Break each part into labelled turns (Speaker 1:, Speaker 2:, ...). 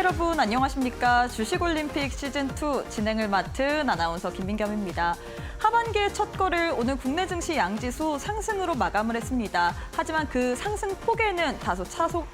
Speaker 1: 여러분 안녕하십니까? 주식올림픽 시즌2 진행을 맡은 아나운서 김민겸입니다. 하반기의 첫 거를 오늘 국내 증시 양지수 상승으로 마감을 했습니다. 하지만 그 상승 폭에는 다소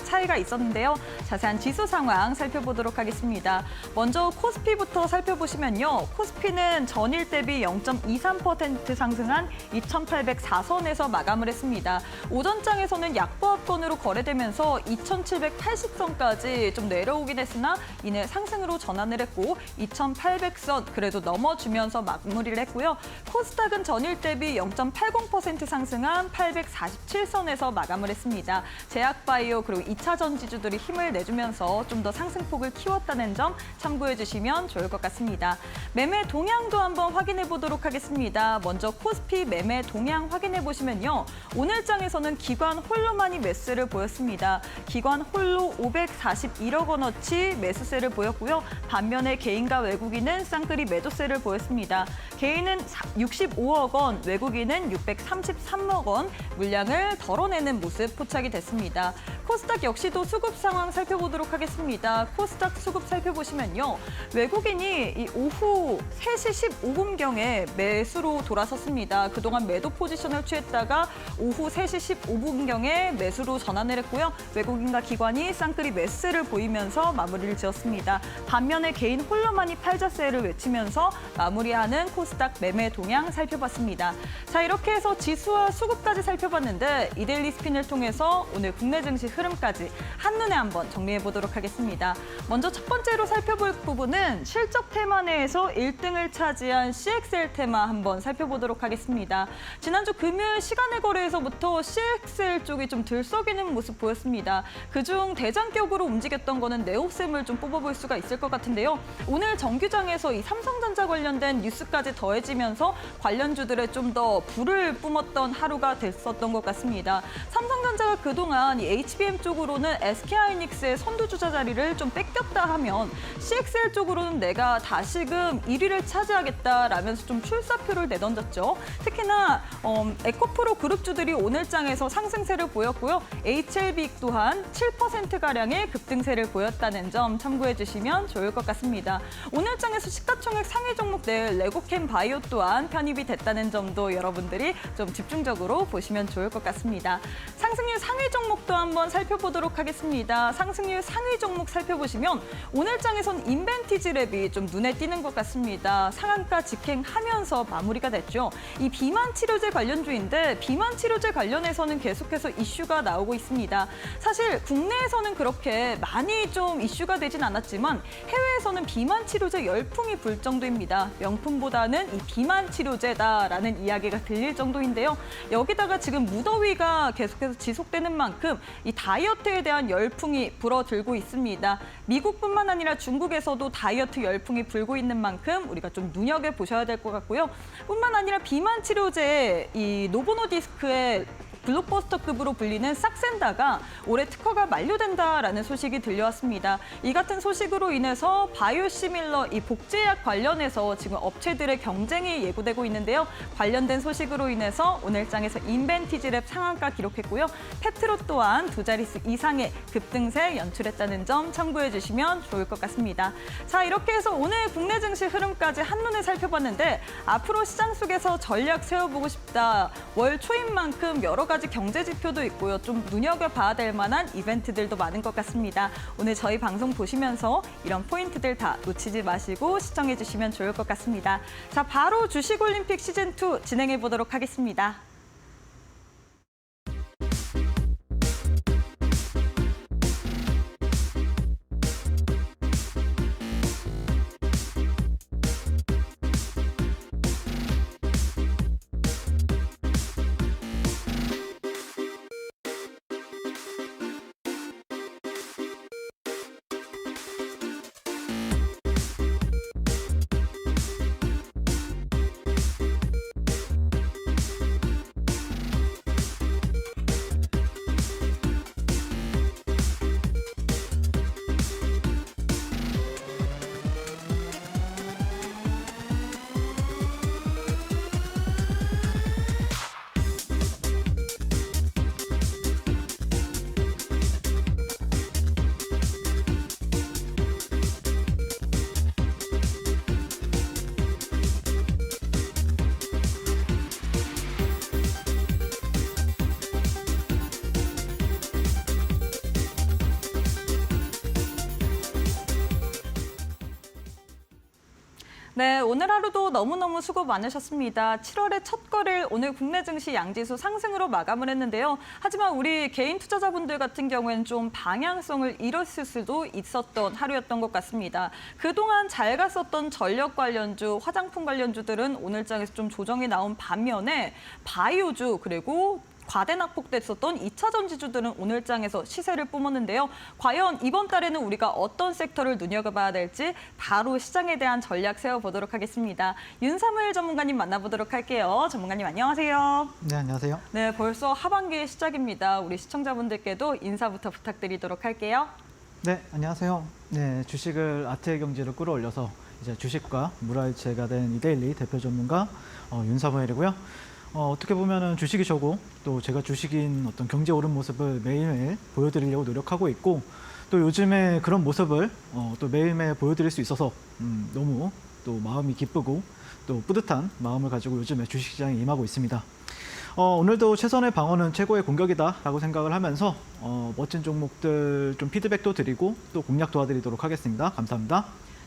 Speaker 1: 차이가 있었는데요. 자세한 지수 상황 살펴보도록 하겠습니다. 먼저 코스피부터 살펴보시면요. 코스피는 전일 대비 0.23% 상승한 2,804선에서 마감을 했습니다. 오전장에서는 약보합권으로 거래되면서 2,780선까지 좀 내려오긴 했으나 이내 상승으로 전환을 했고 2,800선 그래도 넘어주면서 마무리를 했고요. 코스닥은 전일 대비 0.80% 상승한 847선에서 마감을 했습니다. 제약바이오 그리고 2차 전지주들이 힘을 내주면서 좀 더 상승폭을 키웠다는 점 참고해 주시면 좋을 것 같습니다. 매매 동향도 한번 확인해 보도록 하겠습니다. 먼저 코스피 매매 동향 확인해 보시면요. 오늘장에서는 기관 홀로만이 매수세를 보였습니다. 기관 홀로 541억 원어치 매수세를 보였고요. 반면에 개인과 외국인은 쌍끌이 매도세를 보였습니다. 개인은 65억 원, 외국인은 633억 원 물량을 덜어내는 모습 포착이 됐습니다. 코스닥 역시도 수급 상황 살펴보도록 하겠습니다. 코스닥 수급 살펴보시면요. 외국인이 이 오후 3시 15분경에 매수로 돌아섰습니다. 그동안 매도 포지션을 취했다가 오후 3시 15분경에 매수로 전환을 했고요. 외국인과 기관이 쌍끌이 매수세를 보이면서 마무리를 지었습니다. 반면에 개인 홀로만이 팔자세를 외치면서 마무리하는 코스닥 매매 동향 살펴봤습니다. 자, 이렇게 해서 지수와 수급까지 살펴봤는데 이데일리 스핀을 통해서 오늘 국내 증시 흐름까지 한눈에 한번 정리해 보도록 하겠습니다. 먼저 첫 번째로 살펴볼 부분은 실적 테마 내에서 1등을 차지한 CXL 테마 한번 살펴보도록 하겠습니다. 지난주 금요일 시간의 거래에서부터 CXL 쪽이 좀 들썩이는 모습 보였습니다. 그중 대장격으로 움직였던 거는 네오셈을 좀 뽑아볼 수가 있을 것 같은데요. 오늘 정규장에서 이 삼성전자 관련된 뉴스까지 더해지면서 관련주들에 좀 더 불을 뿜었던 하루가 됐었던 것 같습니다. 삼성전자가 그동안 이 HBM 쪽으로는 SK하이닉스의 선두주자 자리를 좀 뺏겼다 하면 CXL 쪽으로는 내가 다시금 1위를 차지하겠다라면서 좀 출사표를 내던졌죠. 특히나 에코프로 그룹주들이 오늘장에서 상승세를 보였고요. HLB 또한 7%가량의 급등세를 보였다는 점 참고해 주시면 좋을 것 같습니다. 오늘장에서 시가총액 상위 종목 내 레고캠 바이오 또한 편입이 됐다는 점도 여러분들이 좀 집중적으로 보시면 좋을 것 같습니다. 상승률 상위 종목도 한번 살펴보도록 하겠습니다. 상승률 상위 종목 살펴보시면 오늘장에선 인벤티지랩이 좀 눈에 띄는 것 같습니다. 상한가 직행하면서 마무리가 됐죠. 이 비만 치료제 관련주인데 비만 치료제 관련해서는 계속해서 이슈가 나오고 있습니다. 사실 국내에서는 그렇게 많이 좀 이슈가 되진 않았지만 해외에서는 비만 치료제 열풍이 불 정도입니다. 명품보다는 이 비만 치료제다라는 이야기가 들릴 정도인데요. 여기다가 지금 무더위가 계속해서 지속되는 만큼 이 다이어트에 대한 열풍이 불어들고 있습니다. 미국뿐만 아니라 중국에서도 다이어트 열풍이 불고 있는 만큼 우리가 좀 눈여겨보셔야 될 것 같고요. 뿐만 아니라 비만 치료제 이 노보노디스크의 블록버스터급으로 불리는 싹센다가 올해 특허가 만료된다라는 소식이 들려왔습니다. 이 같은 소식으로 인해서 바이오시밀러 이 복제약 관련해서 지금 업체들의 경쟁이 예고되고 있는데요. 관련된 소식으로 인해서 오늘장에서 인벤티지랩 상한가 기록했고요. 페트로 또한 두 자릿수 이상의 급등세 연출했다는 점 참고해 주시면 좋을 것 같습니다. 자, 이렇게 해서 오늘 국내 증시 흐름까지 한눈에 살펴봤는데 앞으로 시장 속에서 전략 세워보고 싶다. 월 초인 만큼 여러 가지 경제 지표도 있고요. 좀 눈여겨봐야 될 만한 이벤트들도 많은 것 같습니다. 오늘 저희 방송 보시면서 이런 포인트들 다 놓치지 마시고 시청해 주시면 좋을 것 같습니다. 자, 바로 주식올림픽 시즌2 진행해 보도록 하겠습니다. 네, 오늘 하루도 너무너무 수고 많으셨습니다. 7월의 첫 거래일 오늘 국내 증시 양지수 상승으로 마감을 했는데요. 하지만 우리 개인 투자자분들 같은 경우에는 좀 방향성을 잃었을 수도 있었던 하루였던 것 같습니다. 그동안 잘 갔었던 전력 관련주, 화장품 관련주들은 오늘장에서 좀 조정이 나온 반면에 바이오주 그리고 과대 낙폭됐었던 2차 전지주들은 오늘장에서 시세를 뿜었는데요. 과연 이번 달에는 우리가 어떤 섹터를 눈여겨봐야 될지 바로 시장에 대한 전략 세워보도록 하겠습니다. 윤사무일 전문가님 만나보도록 할게요. 전문가님 안녕하세요.
Speaker 2: 네, 안녕하세요.
Speaker 1: 네, 벌써 하반기의 시작입니다. 우리 시청자분들께도 인사부터 부탁드리도록 할게요.
Speaker 2: 네, 안녕하세요. 네, 주식을 아트의 경제로 끌어올려서 이제 주식과 물화일체가 된 이데일리 대표 전문가 윤사무일이고요. 어떻게 보면은 주식이 저고 또 제가 주식인 어떤 경제 오른 모습을 매일매일 보여드리려고 노력하고 있고 또 요즘에 그런 모습을 또 매일매일 보여드릴 수 있어서 너무 또 마음이 기쁘고 또 뿌듯한 마음을 가지고 요즘에 주식시장에 임하고 있습니다. 오늘도 최선의 방어는 최고의 공격이다라고 생각을 하면서 멋진 종목들 좀 피드백도 드리고 또 공략 도와드리도록 하겠습니다. 감사합니다.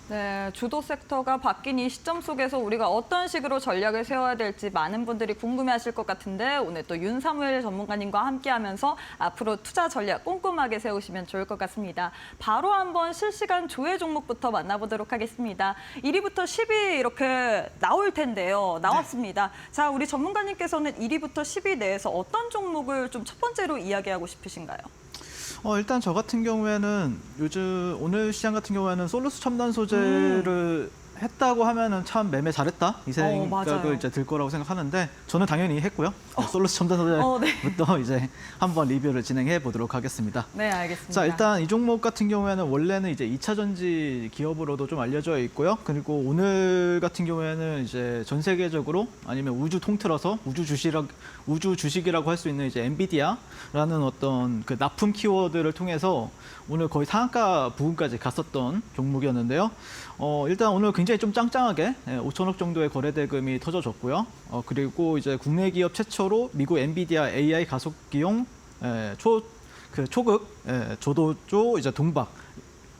Speaker 1: 네, 주도 섹터가 바뀐 이 시점 속에서 우리가 어떤 식으로 전략을 세워야 될지 많은 분들이 궁금해하실 것 같은데 오늘 또 윤사무일 전문가님과 함께하면서 앞으로 투자 전략 꼼꼼하게 세우시면 좋을 것 같습니다. 바로 한번 실시간 조회 종목부터 만나보도록 하겠습니다. 1위부터 10위 이렇게 나올 텐데요. 나왔습니다. 네. 자, 우리 전문가님께서는 1위부터 10위 내에서 어떤 종목을 좀 첫 번째로 이야기하고 싶으신가요?
Speaker 2: 일단 저 같은 경우에는 요즘 오늘 시장 같은 경우에는 솔루스 첨단 소재를 했다고 하면은 참 매매 잘했다 이 생각을 이제 들 거라고 생각하는데 저는 당연히 했고요. 솔루스 첨단 소재부터 이제 한번 리뷰를 진행해 보도록 하겠습니다.
Speaker 1: 네, 알겠습니다.
Speaker 2: 자, 일단 이 종목 같은 경우에는 원래는 이제 2차 전지 기업으로도 좀 알려져 있고요. 그리고 오늘 같은 경우에는 이제 전 세계적으로 아니면 우주 통틀어서 우주 주식이라고 할 수 있는 이제 엔비디아라는 어떤 그 납품 키워드를 통해서 오늘 거의 상한가 부근까지 갔었던 종목이었는데요. 일단 오늘 굉장히 좀 짱짱하게 5천억 정도의 거래 대금이 터져졌고요. 그리고 이제 국내 기업 최초로 미국 엔비디아 AI 가속기용 초극 조도조 이제 동박.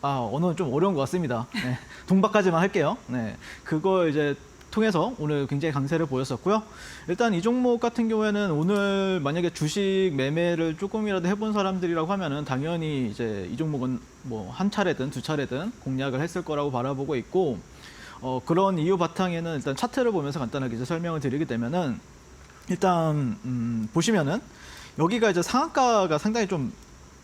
Speaker 2: 언어는 좀 어려운 것 같습니다. 네, 동박까지만 할게요. 네, 그거 이제 통해서 오늘 굉장히 강세를 보였었고요. 일단 이 종목 같은 경우에는 오늘 만약에 주식 매매를 조금이라도 해본 사람들이라고 하면은 당연히 이제 이 종목은 뭐 한 차례든 두 차례든 공략을 했을 거라고 바라보고 있고 그런 이유 바탕에는 일단 차트를 보면서 간단하게 이제 설명을 드리게 되면은 일단 보시면은 여기가 이제 상한가가 상당히 좀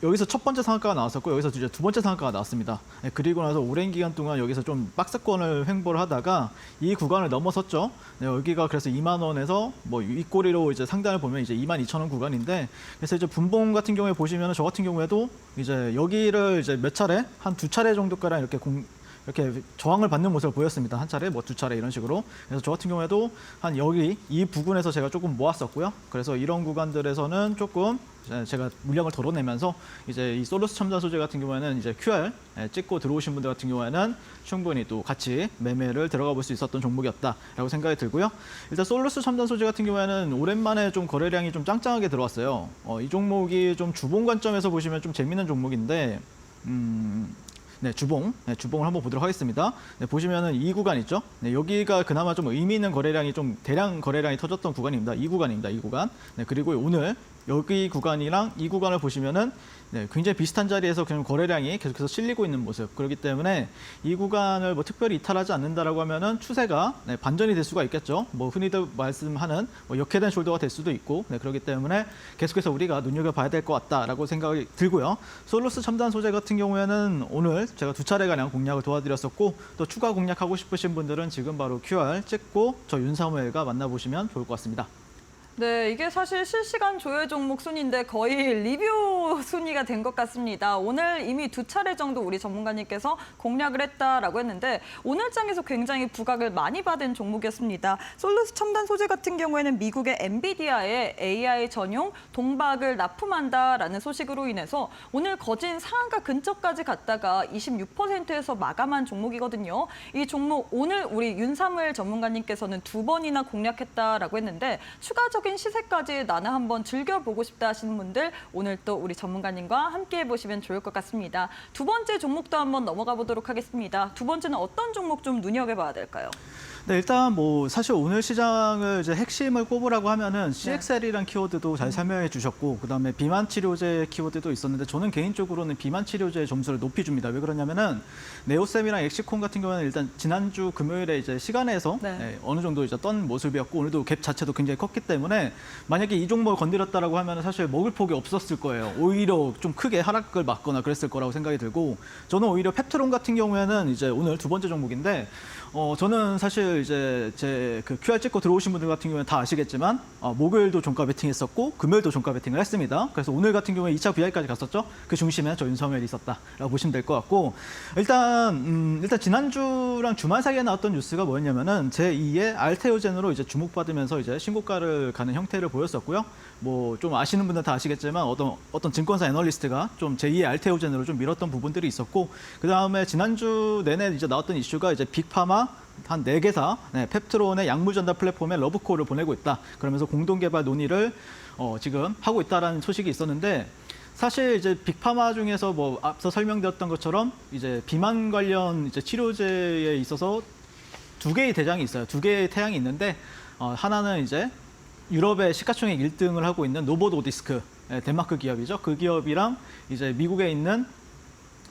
Speaker 2: 여기서 첫 번째 상한가가 나왔었고 여기서 이제 두 번째 상한가가 나왔습니다. 그리고 나서 오랜 기간 동안 여기서 좀 박스권을 횡보를 하다가 이 구간을 넘어섰죠. 네, 여기가 그래서 2만 원에서 뭐 윗꼬리로 이제 상단을 보면 이제 22,000원 구간인데 그래서 이제 분봉 같은 경우에 보시면 저 같은 경우에도 이제 여기를 이제 몇 차례 한 두 차례 정도까지 이렇게 저항을 받는 모습을 보였습니다. 한 차례, 뭐 두 차례 이런 식으로. 그래서 저 같은 경우에도 한 여기 이 부근에서 제가 조금 모았었고요. 그래서 이런 구간들에서는 조금 제가 물량을 덜어내면서 이제 이 솔루스 첨단 소재 같은 경우에는 이제 QR 찍고 들어오신 분들 같은 경우에는 충분히 또 같이 매매를 들어가 볼 수 있었던 종목이었다라고 생각이 들고요. 일단 솔루스 첨단 소재 같은 경우에는 오랜만에 좀 거래량이 좀 짱짱하게 들어왔어요. 이 종목이 좀 주봉 관점에서 보시면 좀 재밌는 종목인데 네, 주봉을 한번 보도록 하겠습니다. 네, 보시면은 이 구간 있죠? 네, 여기가 그나마 좀 의미 있는 거래량이 좀 대량 거래량이 터졌던 구간입니다. 이 구간입니다. 이 구간. 네, 그리고 오늘 여기 구간이랑 이 구간을 보시면은 네, 굉장히 비슷한 자리에서 그냥 거래량이 계속해서 실리고 있는 모습. 그렇기 때문에 이 구간을 뭐 특별히 이탈하지 않는다라고 하면은 추세가 반전이 될 수가 있겠죠. 뭐 흔히들 말씀하는 뭐 역회된 숄더가 될 수도 있고, 그렇기 때문에 계속해서 우리가 눈여겨봐야 될 것 같다라고 생각이 들고요. 솔루스 첨단 소재 같은 경우에는 오늘 제가 두 차례가량 공략을 도와드렸었고 또 추가 공략하고 싶으신 분들은 지금 바로 QR 찍고 저 윤사무엘과 만나보시면 좋을 것 같습니다.
Speaker 1: 네, 이게 사실 실시간 조회 종목 순위인데 거의 리뷰 순위가 된 것 같습니다. 오늘 이미 두 차례 정도 우리 전문가님께서 공략을 했다라고 했는데 오늘 장에서 굉장히 부각을 많이 받은 종목이었습니다. 솔루스 첨단 소재 같은 경우에는 미국의 엔비디아의 AI 전용 동박을 납품한다라는 소식으로 인해서 오늘 거진 상한가 근처까지 갔다가 26%에서 마감한 종목이거든요. 이 종목 오늘 우리 윤사무일 전문가님께서는 두 번이나 공략했다라고 했는데 추가적인 극적인 시세까지 나는 한번 즐겨보고 싶다 하시는 분들 오늘 또 우리 전문가님과 함께 해보시면 좋을 것 같습니다. 두 번째 종목도 한번 넘어가 보도록 하겠습니다. 두 번째는 어떤 종목 좀 눈여겨봐야 될까요?
Speaker 2: 네, 일단 뭐 사실 오늘 시장을 이제 핵심을 꼽으라고 하면은 CXL이란 키워드도 잘 설명해 주셨고, 그다음에 비만 치료제 키워드도 있었는데 저는 개인적으로는 비만 치료제의 점수를 높이 줍니다. 왜 그러냐면은 네오셈이랑 엑시콘 같은 경우는 일단 지난주 금요일에 이제 시간에서 어느 정도 이제 떤 모습이었고 오늘도 갭 자체도 굉장히 컸기 때문에 만약에 이 종목을 건드렸다라고 하면은 사실 먹을 폭이 없었을 거예요. 오히려 좀 크게 하락을 맞거나 그랬을 거라고 생각이 들고, 저는 오히려 펩트론 같은 경우에는 이제 오늘 두 번째 종목인데 저는 사실 이제 제 그 QR 찍고 들어오신 분들 같은 경우는 다 아시겠지만 목요일도 종가 베팅했었고 금요일도 종가 베팅을 했습니다. 그래서 오늘 같은 경우에 2차 VI까지 갔었죠. 그 중심에 저 윤석열이 있었다라고 보시면 될 것 같고, 일단 지난주랑 주말 사이에 나왔던 뉴스가 뭐였냐면은 제2의 알테오젠으로 이제 주목받으면서 이제 신고가를 가는 형태를 보였었고요. 뭐 좀 아시는 분들 다 아시겠지만 어떤 증권사 애널리스트가 좀 제2의 알테오젠으로 좀 밀었던 부분들이 있었고, 그 다음에 지난주 내내 이제 나왔던 이슈가 이제 빅파마 한 4개사, 펩트론의 약물 전달 플랫폼에 러브콜을 보내고 있다. 그러면서 공동 개발 논의를 지금 하고 있다라는 소식이 있었는데, 사실 이제 빅파마 중에서 뭐 앞서 설명드렸던 것처럼 이제 비만 관련 이제 치료제에 있어서 2개의 대장이 있어요. 2개의 태양이 있는데 하나는 이제 유럽의 시가총액 1등을 하고 있는 노보 노디스크, 덴마크 기업이죠. 그 기업이랑 이제 미국에 있는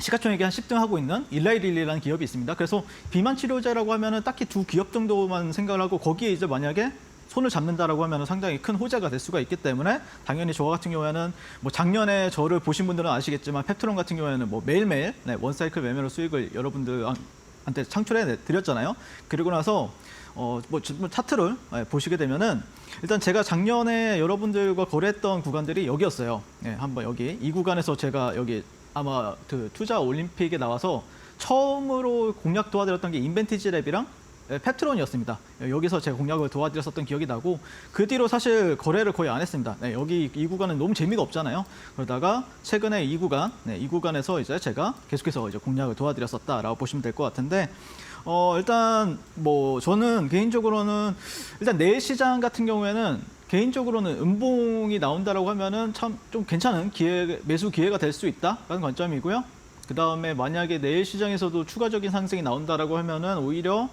Speaker 2: 시가총액이 한 10등 하고 있는 일라이릴리라는 기업이 있습니다. 그래서 비만 치료제라고 하면은 딱히 두 기업 정도만 생각을 하고 거기에 이제 만약에 손을 잡는다라고 하면 상당히 큰 호재가 될 수가 있기 때문에 당연히 저 같은 경우에는 뭐 작년에 저를 보신 분들은 아시겠지만 펩트론 같은 경우에는 뭐 매일매일 원사이클 매매로 수익을 여러분들한테 창출해 드렸잖아요. 그리고 나서 뭐 차트를 보시게 되면은 일단 제가 작년에 여러분들과 거래했던 구간들이 여기였어요. 한번 여기 이 구간에서 제가 여기 아마 그 투자 올림픽에 나와서 처음으로 공략 도와드렸던 게 인벤티지 랩이랑 펩트론이었습니다. 여기서 제가 공략을 도와드렸었던 기억이 나고, 그 뒤로 사실 거래를 거의 안 했습니다. 여기 이 구간은 너무 재미가 없잖아요. 그러다가 최근에 이 구간에서 이제 제가 계속해서 이제 공략을 도와드렸었다라고 보시면 될 것 같은데, 일단 뭐 저는 개인적으로는 일단 내일 시장 같은 경우에는 개인적으로는 음봉이 나온다라고 하면은 참 좀 괜찮은 매수 기회가 될 수 있다라는 관점이고요. 그 다음에 만약에 내일 시장에서도 추가적인 상승이 나온다라고 하면은 오히려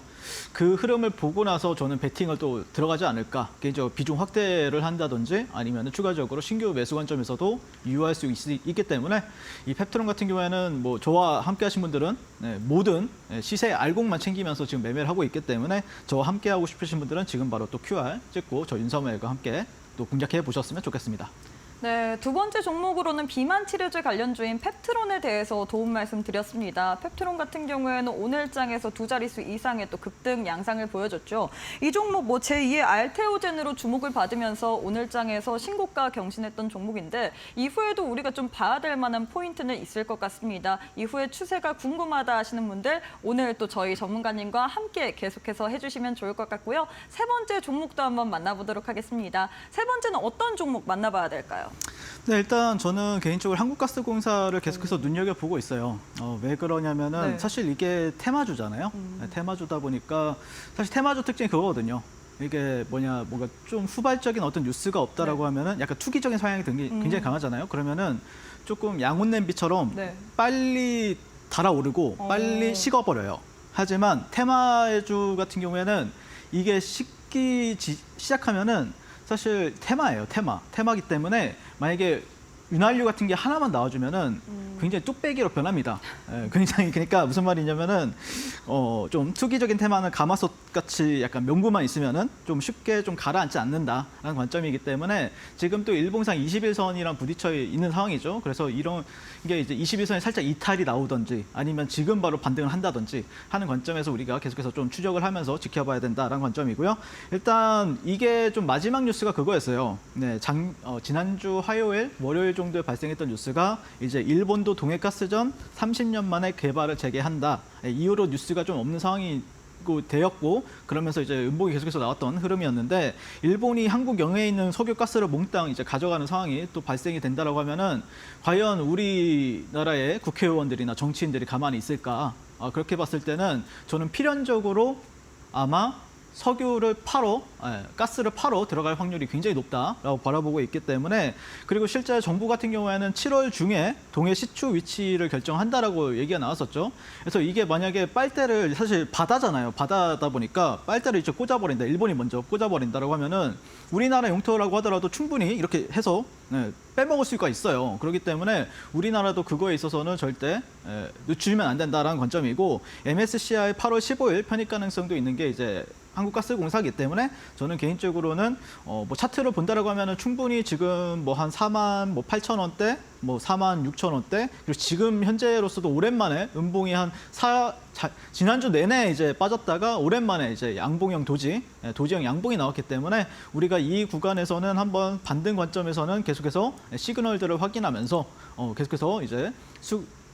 Speaker 2: 그 흐름을 보고 나서 저는 베팅을 또 들어가지 않을까. 개인적으로 비중 확대를 한다든지 아니면 추가적으로 신규 매수 관점에서도 유효할 수 있기 때문에 이 펩트론 같은 경우에는 뭐 저와 함께 하신 분들은 모든 시세 알곡만 챙기면서 지금 매매를 하고 있기 때문에 저와 함께 하고 싶으신 분들은 지금 바로 또 QR 찍고 저 윤석열과 함께 또 공략해 보셨으면 좋겠습니다.
Speaker 1: 네, 두 번째 종목으로는 비만 치료제 관련주인 펩트론에 대해서 도움 말씀드렸습니다. 펩트론 같은 경우에는 오늘장에서 두 자릿수 이상의 또 급등 양상을 보여줬죠. 이 종목 뭐 제2의 알테오젠으로 주목을 받으면서 오늘장에서 신고가 경신했던 종목인데 이후에도 우리가 좀 봐야 될 만한 포인트는 있을 것 같습니다. 이후의 추세가 궁금하다 하시는 분들 오늘 또 저희 전문가님과 함께 계속해서 해주시면 좋을 것 같고요. 세 번째 종목도 한번 만나보도록 하겠습니다. 세 번째는 어떤 종목 만나봐야 될까요?
Speaker 2: 네, 일단 저는 개인적으로 한국가스공사를 계속해서 눈여겨보고 있어요. 왜 그러냐면은 사실 이게 테마주잖아요. 테마주다 보니까 사실 테마주 특징이 그거거든요. 이게 뭔가 좀 후발적인 어떤 뉴스가 없다라고 하면은 약간 투기적인 성향이 굉장히 강하잖아요. 그러면은 조금 양혼 냄비처럼 빨리 달아오르고 빨리 식어버려요. 하지만 테마주 같은 경우에는 이게 식기 시작하면은 사실 테마예요, 테마기 때문에 만약에 윤활유 같은 게 하나만 나와주면은 굉장히 뚝배기로 변합니다. 굉장히 그러니까 무슨 말이냐면은 좀 투기적인 테마는 가마솥 같이 약간 명분만 있으면은 좀 쉽게 좀 가라앉지 않는다라는 관점이기 때문에 지금 또 일봉상 21선이랑 부딪혀 있는 상황이죠. 그래서 이런 게 이제 21선이 살짝 이탈이 나오든지 아니면 지금 바로 반등을 한다든지 하는 관점에서 우리가 계속해서 좀 추적을 하면서 지켜봐야 된다라는 관점이고요. 일단 이게 좀 마지막 뉴스가 그거였어요. 네, 지난주 화요일, 월요일 정도에 발생했던 뉴스가 이제 일본도 동해가스전 30년 만에 개발을 재개한다. 이후로 뉴스가 좀 없는 상황이 되었고 그러면서 이제 음봉이 계속해서 나왔던 흐름이었는데 일본이 한국 영해에 있는 석유가스를 몽땅 이제 가져가는 상황이 또 발생이 된다라고 하면은 과연 우리나라의 국회의원들이나 정치인들이 가만히 있을까? 그렇게 봤을 때는 저는 필연적으로 아마 석유를 가스를 팔어 들어갈 확률이 굉장히 높다라고 바라보고 있기 때문에 그리고 실제 정부 같은 경우에는 7월 중에 동해 시추 위치를 결정한다라고 얘기가 나왔었죠. 그래서 이게 만약에 빨대를 사실 바다잖아요. 바다다 보니까 빨대를 이제 꽂아버린다. 일본이 먼저 꽂아버린다라고 하면은 우리나라 영토라고 하더라도 충분히 이렇게 해서 빼먹을 수가 있어요. 그렇기 때문에 우리나라도 그거에 있어서는 절대 늦추면 안 된다라는 관점이고 MSCI 8월 15일 편입 가능성도 있는 게 이제 한국가스공사이기 때문에 저는 개인적으로는 뭐 차트를 본다라고 하면은 충분히 지금 뭐 한 4만 8천 원대, 뭐 4만 6천 원대 그리고 지금 현재로서도 오랜만에 음봉이 한 지난주 내내 이제 빠졌다가 오랜만에 이제 양봉형 도지형 양봉이 나왔기 때문에 우리가 이 구간에서는 한번 반등 관점에서는 계속해서 시그널들을 확인하면서 계속해서 이제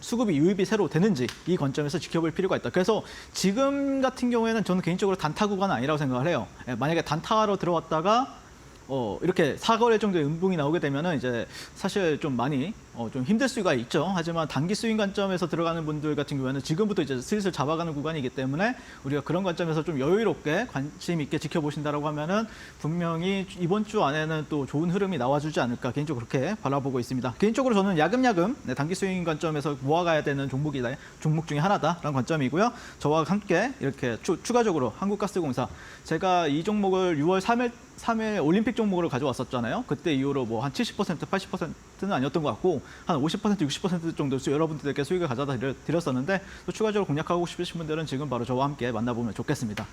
Speaker 2: 수급이 유입이 새로 되는지 이 관점에서 지켜볼 필요가 있다. 그래서 지금 같은 경우에는 저는 개인적으로 단타 구간은 아니라고 생각을 해요. 만약에 단타로 들어왔다가 이렇게 사거래 정도의 음봉이 나오게 되면은 이제 사실 좀 많이 좀 힘들 수가 있죠. 하지만 단기 스윙 관점에서 들어가는 분들 같은 경우에는 지금부터 이제 슬슬 잡아가는 구간이기 때문에 우리가 그런 관점에서 좀 여유롭게 관심 있게 지켜보신다라고 하면은 분명히 이번 주 안에는 또 좋은 흐름이 나와주지 않을까 개인적으로 그렇게 바라보고 있습니다. 개인적으로 저는 야금야금 단기 스윙 관점에서 모아가야 되는 종목 중에 하나다라는 관점이고요. 저와 함께 이렇게 추가적으로 한국가스공사 제가 이 종목을 6월 3일 올림픽 종목으로 가져왔었잖아요. 그때 이후로 뭐 한 70%, 80%는 아니었던 것 같고 한 50%, 60% 정도 여러분들께 수익을 가져다 드렸었는데 또 추가적으로 공략하고 싶으신 분들은 지금 바로 저와 함께 만나보면 좋겠습니다.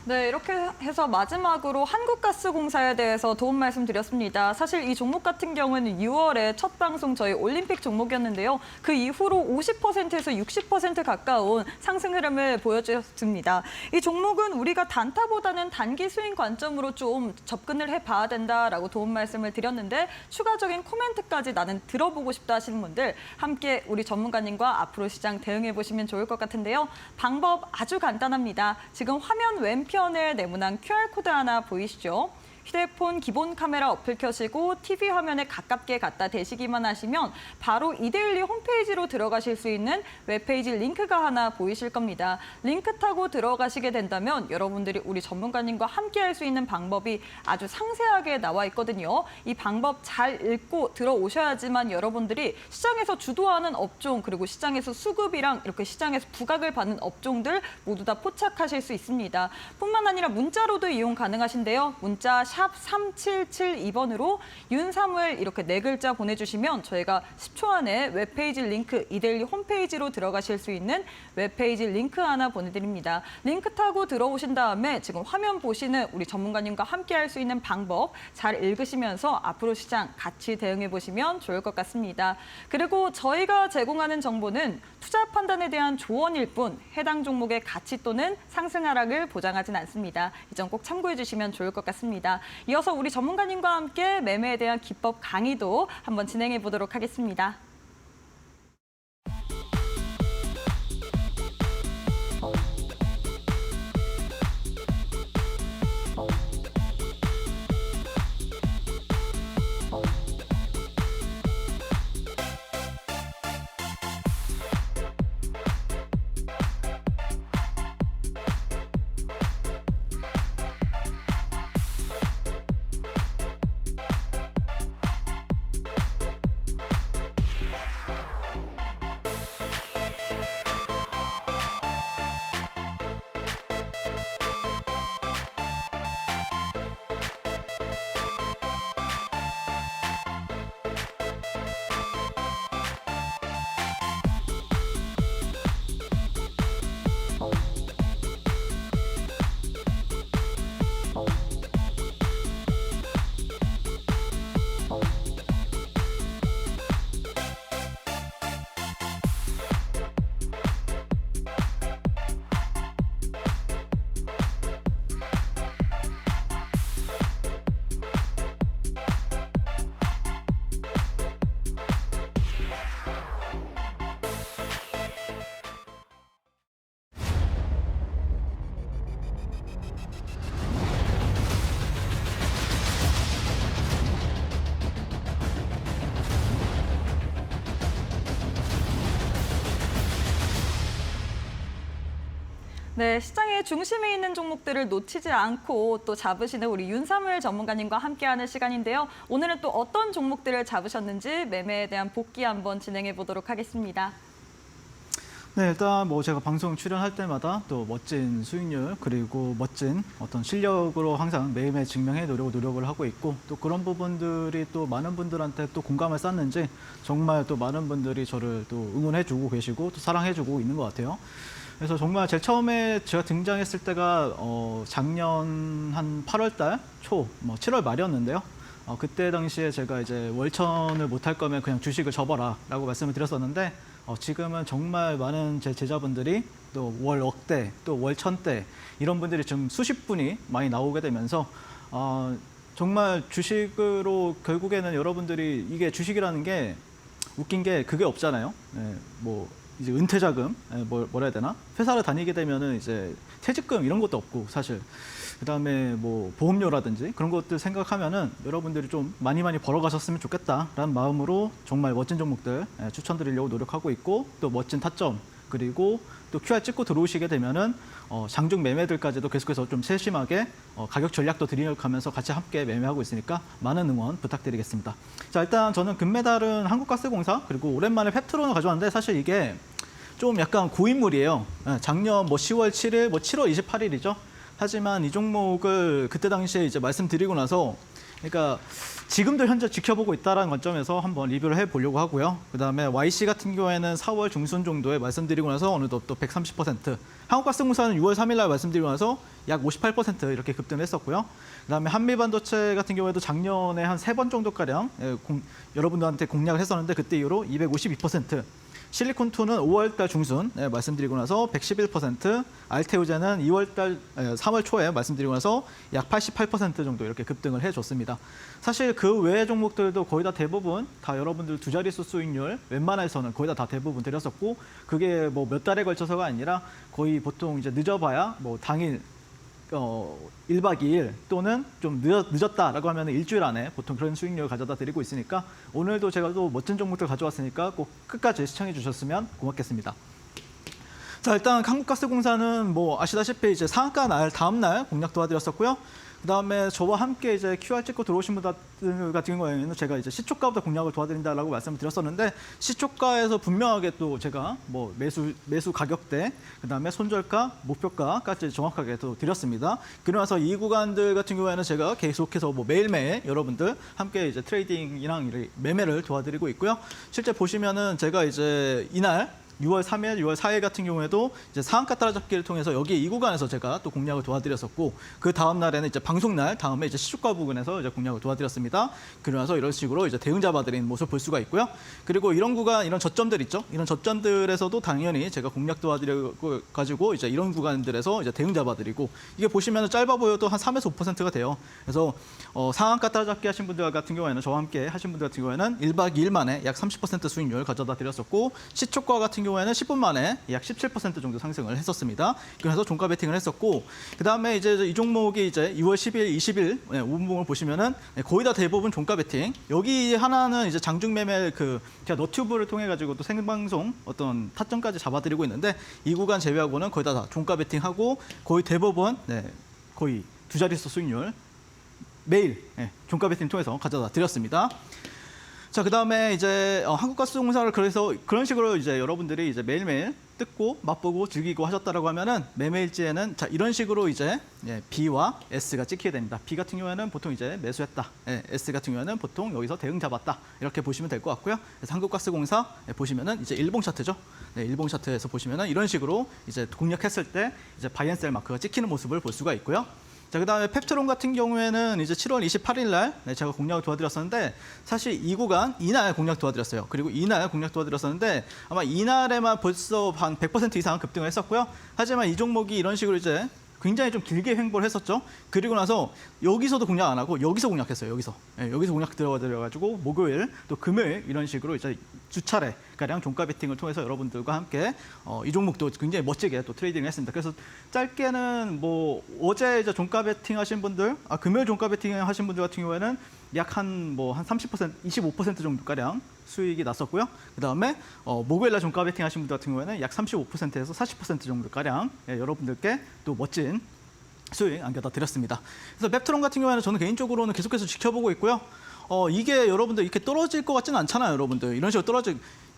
Speaker 1: 네, 이렇게 해서 마지막으로 한국가스공사에 대해서 도움 말씀드렸습니다. 사실 이 종목 같은 경우는 6월에 첫 방송 저희 올림픽 종목이었는데요. 그 이후로 50%에서 60% 가까운 상승 흐름을 보여주었습니다. 이 종목은 우리가 단타보다는 단기 스윙 관점으로 좀 접근을 해봐야 된다라고 도움 말씀을 드렸는데 추가적인 코멘트까지 나는 들어보고 싶다 하시는 분들 함께 우리 전문가님과 앞으로 시장 대응해보시면 좋을 것 같은데요. 방법 아주 간단합니다. 지금 화면 왼편에 네모난 QR코드 하나 보이시죠? 휴대폰 기본 카메라 어플 켜시고 TV 화면에 가깝게 갖다 대시기만 하시면 바로 이데일리 홈페이지로 들어가실 수 있는 웹페이지 링크가 하나 보이실 겁니다. 링크 타고 들어가시게 된다면 여러분들이 우리 전문가님과 함께 할 수 있는 방법이 아주 상세하게 나와 있거든요. 이 방법 잘 읽고 들어오셔야지만 여러분들이 시장에서 주도하는 업종 그리고 시장에서 수급이랑 이렇게 시장에서 부각을 받는 업종들 모두 다 포착하실 수 있습니다. 뿐만 아니라 문자로도 이용 가능하신데요. 문자 샵 3772번으로 윤사무엘 이렇게 4글자 보내주시면 저희가 10초 안에 웹페이지 링크, 이데일리 홈페이지로 들어가실 수 있는 웹페이지 링크 하나 보내드립니다. 링크 타고 들어오신 다음에 지금 화면 보시는 우리 전문가님과 함께 할 수 있는 방법 잘 읽으시면서 앞으로 시장 같이 대응해 보시면 좋을 것 같습니다. 그리고 저희가 제공하는 정보는 투자 판단에 대한 조언일 뿐 해당 종목의 가치 또는 상승 하락을 보장하진 않습니다. 이 점 꼭 참고해 주시면 좋을 것 같습니다. 이어서 우리 전문가님과 함께 매매에 대한 기법 강의도 한번 진행해 보도록 하겠습니다. 네, 시장의 중심에 있는 종목들을 놓치지 않고 또 잡으시는 우리 윤삼을 전문가님과 함께하는 시간인데요. 오늘은 또 어떤 종목들을 잡으셨는지 매매에 대한 복귀 한번 진행해 보도록 하겠습니다.
Speaker 2: 네, 일단 뭐 제가 방송 출연할 때마다 또 멋진 수익률 그리고 멋진 어떤 실력으로 항상 매일매일 증명해 노력을 하고 있고 또 그런 부분들이 또 많은 분들한테 또 공감을 쌌는지 정말 또 많은 분들이 저를 또 응원해주고 계시고 또 사랑해주고 있는 것 같아요. 그래서 정말 제일 처음에 제가 등장했을 때가 작년 한 8월 달 초, 뭐 7월 말이었는데요. 그때 당시에 제가 이제 월천을 못할 거면 그냥 주식을 접어라 라고 말씀을 드렸었는데 지금은 정말 많은 제 제자분들이 또 월 억대, 또 월 천대 이런 분들이 좀 수십 분이 많이 나오게 되면서 정말 주식으로 결국에는 여러분들이 이게 주식이라는 게 웃긴 게 그게 없잖아요. 네, 뭐 이제 은퇴 자금, 뭐라 해야 되나? 회사를 다니게 되면은 이제 퇴직금 이런 것도 없고 사실. 그다음에 뭐 보험료라든지 그런 것들 생각하면은 여러분들이 좀 많이 벌어가셨으면 좋겠다라는 마음으로 정말 멋진 종목들 추천드리려고 노력하고 있고 또 멋진 타점 그리고 또 QR 찍고 들어오시게 되면은 장중 매매들까지도 계속해서 좀 세심하게 가격 전략도 드리면서 같이 함께 매매하고 있으니까 많은 응원 부탁드리겠습니다. 자, 일단 저는 금메달은 한국가스공사 그리고 오랜만에 펩트론을 가져왔는데 사실 이게 좀 약간 고인물이에요. 작년 뭐 10월 7일, 뭐 7월 28일이죠. 하지만 이 종목을 그때 당시에 이제 말씀드리고 나서 그러니까 지금도 현재 지켜보고 있다는 관점에서 한번 리뷰를 해보려고 하고요. 그다음에 YC 같은 경우에는 4월 중순 정도에 말씀드리고 나서 어느덧 또 130%, 한국가스공사는 6월 3일 날 말씀드리고 나서 약 58% 이렇게 급등을 했었고요. 그다음에 한미반도체 같은 경우에도 작년에 한 3번 정도가량 여러분들한테 공략을 했었는데 그때 이후로 252%, 실리콘2는 5월달 중순 말씀드리고 나서 111%, 알테오제는 3월 초에 말씀드리고 나서 약 88% 정도 이렇게 급등을 해줬습니다. 사실 그 외의 종목들도 거의 다 대부분 다 여러분들 두 자릿수 수익률 웬만해서는 거의 다 대부분 드렸었고 그게 뭐 몇 달에 걸쳐서가 아니라 거의 보통 이제 늦어봐야 뭐 당일 1박 2일 또는 좀 늦었다라고 하면 일주일 안에 보통 그런 수익률을 가져다 드리고 있으니까 오늘도 제가 또 멋진 종목들 가져왔으니까 꼭 끝까지 시청해 주셨으면 고맙겠습니다. 자, 일단 한국가스공사는 뭐 아시다시피 이제 상한가 날 다음 날 공략 도와드렸었고요. 그다음에 저와 함께 이제 QR 찍고 들어오신 분들 같은 경우에는 제가 이제 시초가부터 공략을 도와드린다라고 말씀을 드렸었는데 시초가에서 분명하게 또 제가 뭐 매수 가격대, 그다음에 손절가, 목표가까지 정확하게 또 드렸습니다. 그러고 나서 이 구간들 같은 경우에는 제가 계속해서 뭐 매일매일 여러분들 함께 이제 트레이딩이랑 매매를 도와드리고 있고요. 실제 보시면은 제가 이제 이날 6월 3일, 6월 4일 같은 경우에도 이제 상한가 따라잡기를 통해서 여기 이 구간에서 제가 또 공략을 도와드렸었고 그 다음 날에는 이제 방송날 다음에 이제 시초가 부근에서 이제 공략을 도와드렸습니다. 그러면서 이런 식으로 이제 대응 잡아드리는 모습을 볼 수가 있고요. 그리고 이런 구간, 이런 저점들 있죠. 이런 저점들에서도 당연히 제가 공략 도와드리고 가지고 이제 이런 구간들에서 이제 대응 잡아드리고 이게 보시면 짧아 보여도 한 3에서 5%가 돼요. 그래서 상한가 따라잡기 하신 분들 같은 경우에는 저와 함께 하신 분들 같은 경우에는 1박 2일 만에 약 30% 수익률 가져다 드렸었고 시초가 같은 경우에는 10분 만에 약 17% 정도 상승을 했었습니다. 그래서 종가 베팅을 했었고 그다음에 이제 이 종목이 이제 6월 10일, 20일 오분봉을 보시면은 거의 다 대부분 종가 베팅. 여기 하나는 이제 장중 매매 제가 너튜브를 통해 가지고 또 생방송 어떤 타점까지 잡아드리고 있는데 이 구간 제외하고는 거의 다 종가 베팅하고 거의 대부분 거의 두 자릿수 수익률 매일 종가 베팅 통해서 가져다 드렸습니다. 자, 그다음에 이제 한국가스공사를 그래서 그런 식으로 이제 여러분들이 이제 매일매일 뜯고 맛보고 즐기고 하셨다라고 하면은 매매일지에는 자 이런 식으로 이제 B와 S가 찍히게 됩니다. B 같은 경우에는 보통 이제 매수했다. S 같은 경우에는 보통 여기서 대응 잡았다. 이렇게 보시면 될 것 같고요. 그래서 한국가스공사 보시면은 이제 일봉 차트죠. 일봉 차트에서 보시면은 이런 식으로 이제 공략했을 때 이제 바이앤셀 마크가 찍히는 모습을 볼 수가 있고요. 자, 그다음에 펩트론 같은 경우에는 이제 7월 28일 날 제가 공략을 도와드렸었는데 사실 이 구간 이날 공략 도와드렸어요. 그리고 이날 공략 도와드렸었는데 아마 이날에만 벌써 한 100% 이상 급등을 했었고요. 하지만 이 종목이 이런 식으로 이제 굉장히 좀 길게 횡보를 했었죠. 그리고 나서 여기서도 공략 안 하고 여기서 공략했어요. 여기서 공략 들어가지고 목요일 또 금요일 이런 식으로 이제 두 차례 가량 종가 베팅을 통해서 여러분들과 함께 이 종목도 굉장히 멋지게 또 트레이딩을 했습니다. 그래서 짧게는 뭐 어제 이제 종가 베팅 하신 분들, 금요일 종가 베팅 하신 분들 같은 경우에는 약 한 30%, 25% 정도 가량 수익이 났었고요. 그다음에 목요일날 종가 베팅 하신 분들 같은 경우에는 약 35%에서 40% 정도 가량 여러분들께 또 멋진 수익 안겨다 드렸습니다. 그래서 맵트론 같은 경우에는 저는 개인적으로는 계속해서 지켜보고 있고요. 이게 여러분들 이렇게 떨어질 것 같지는 않잖아요, 여러분들. 이런 식으로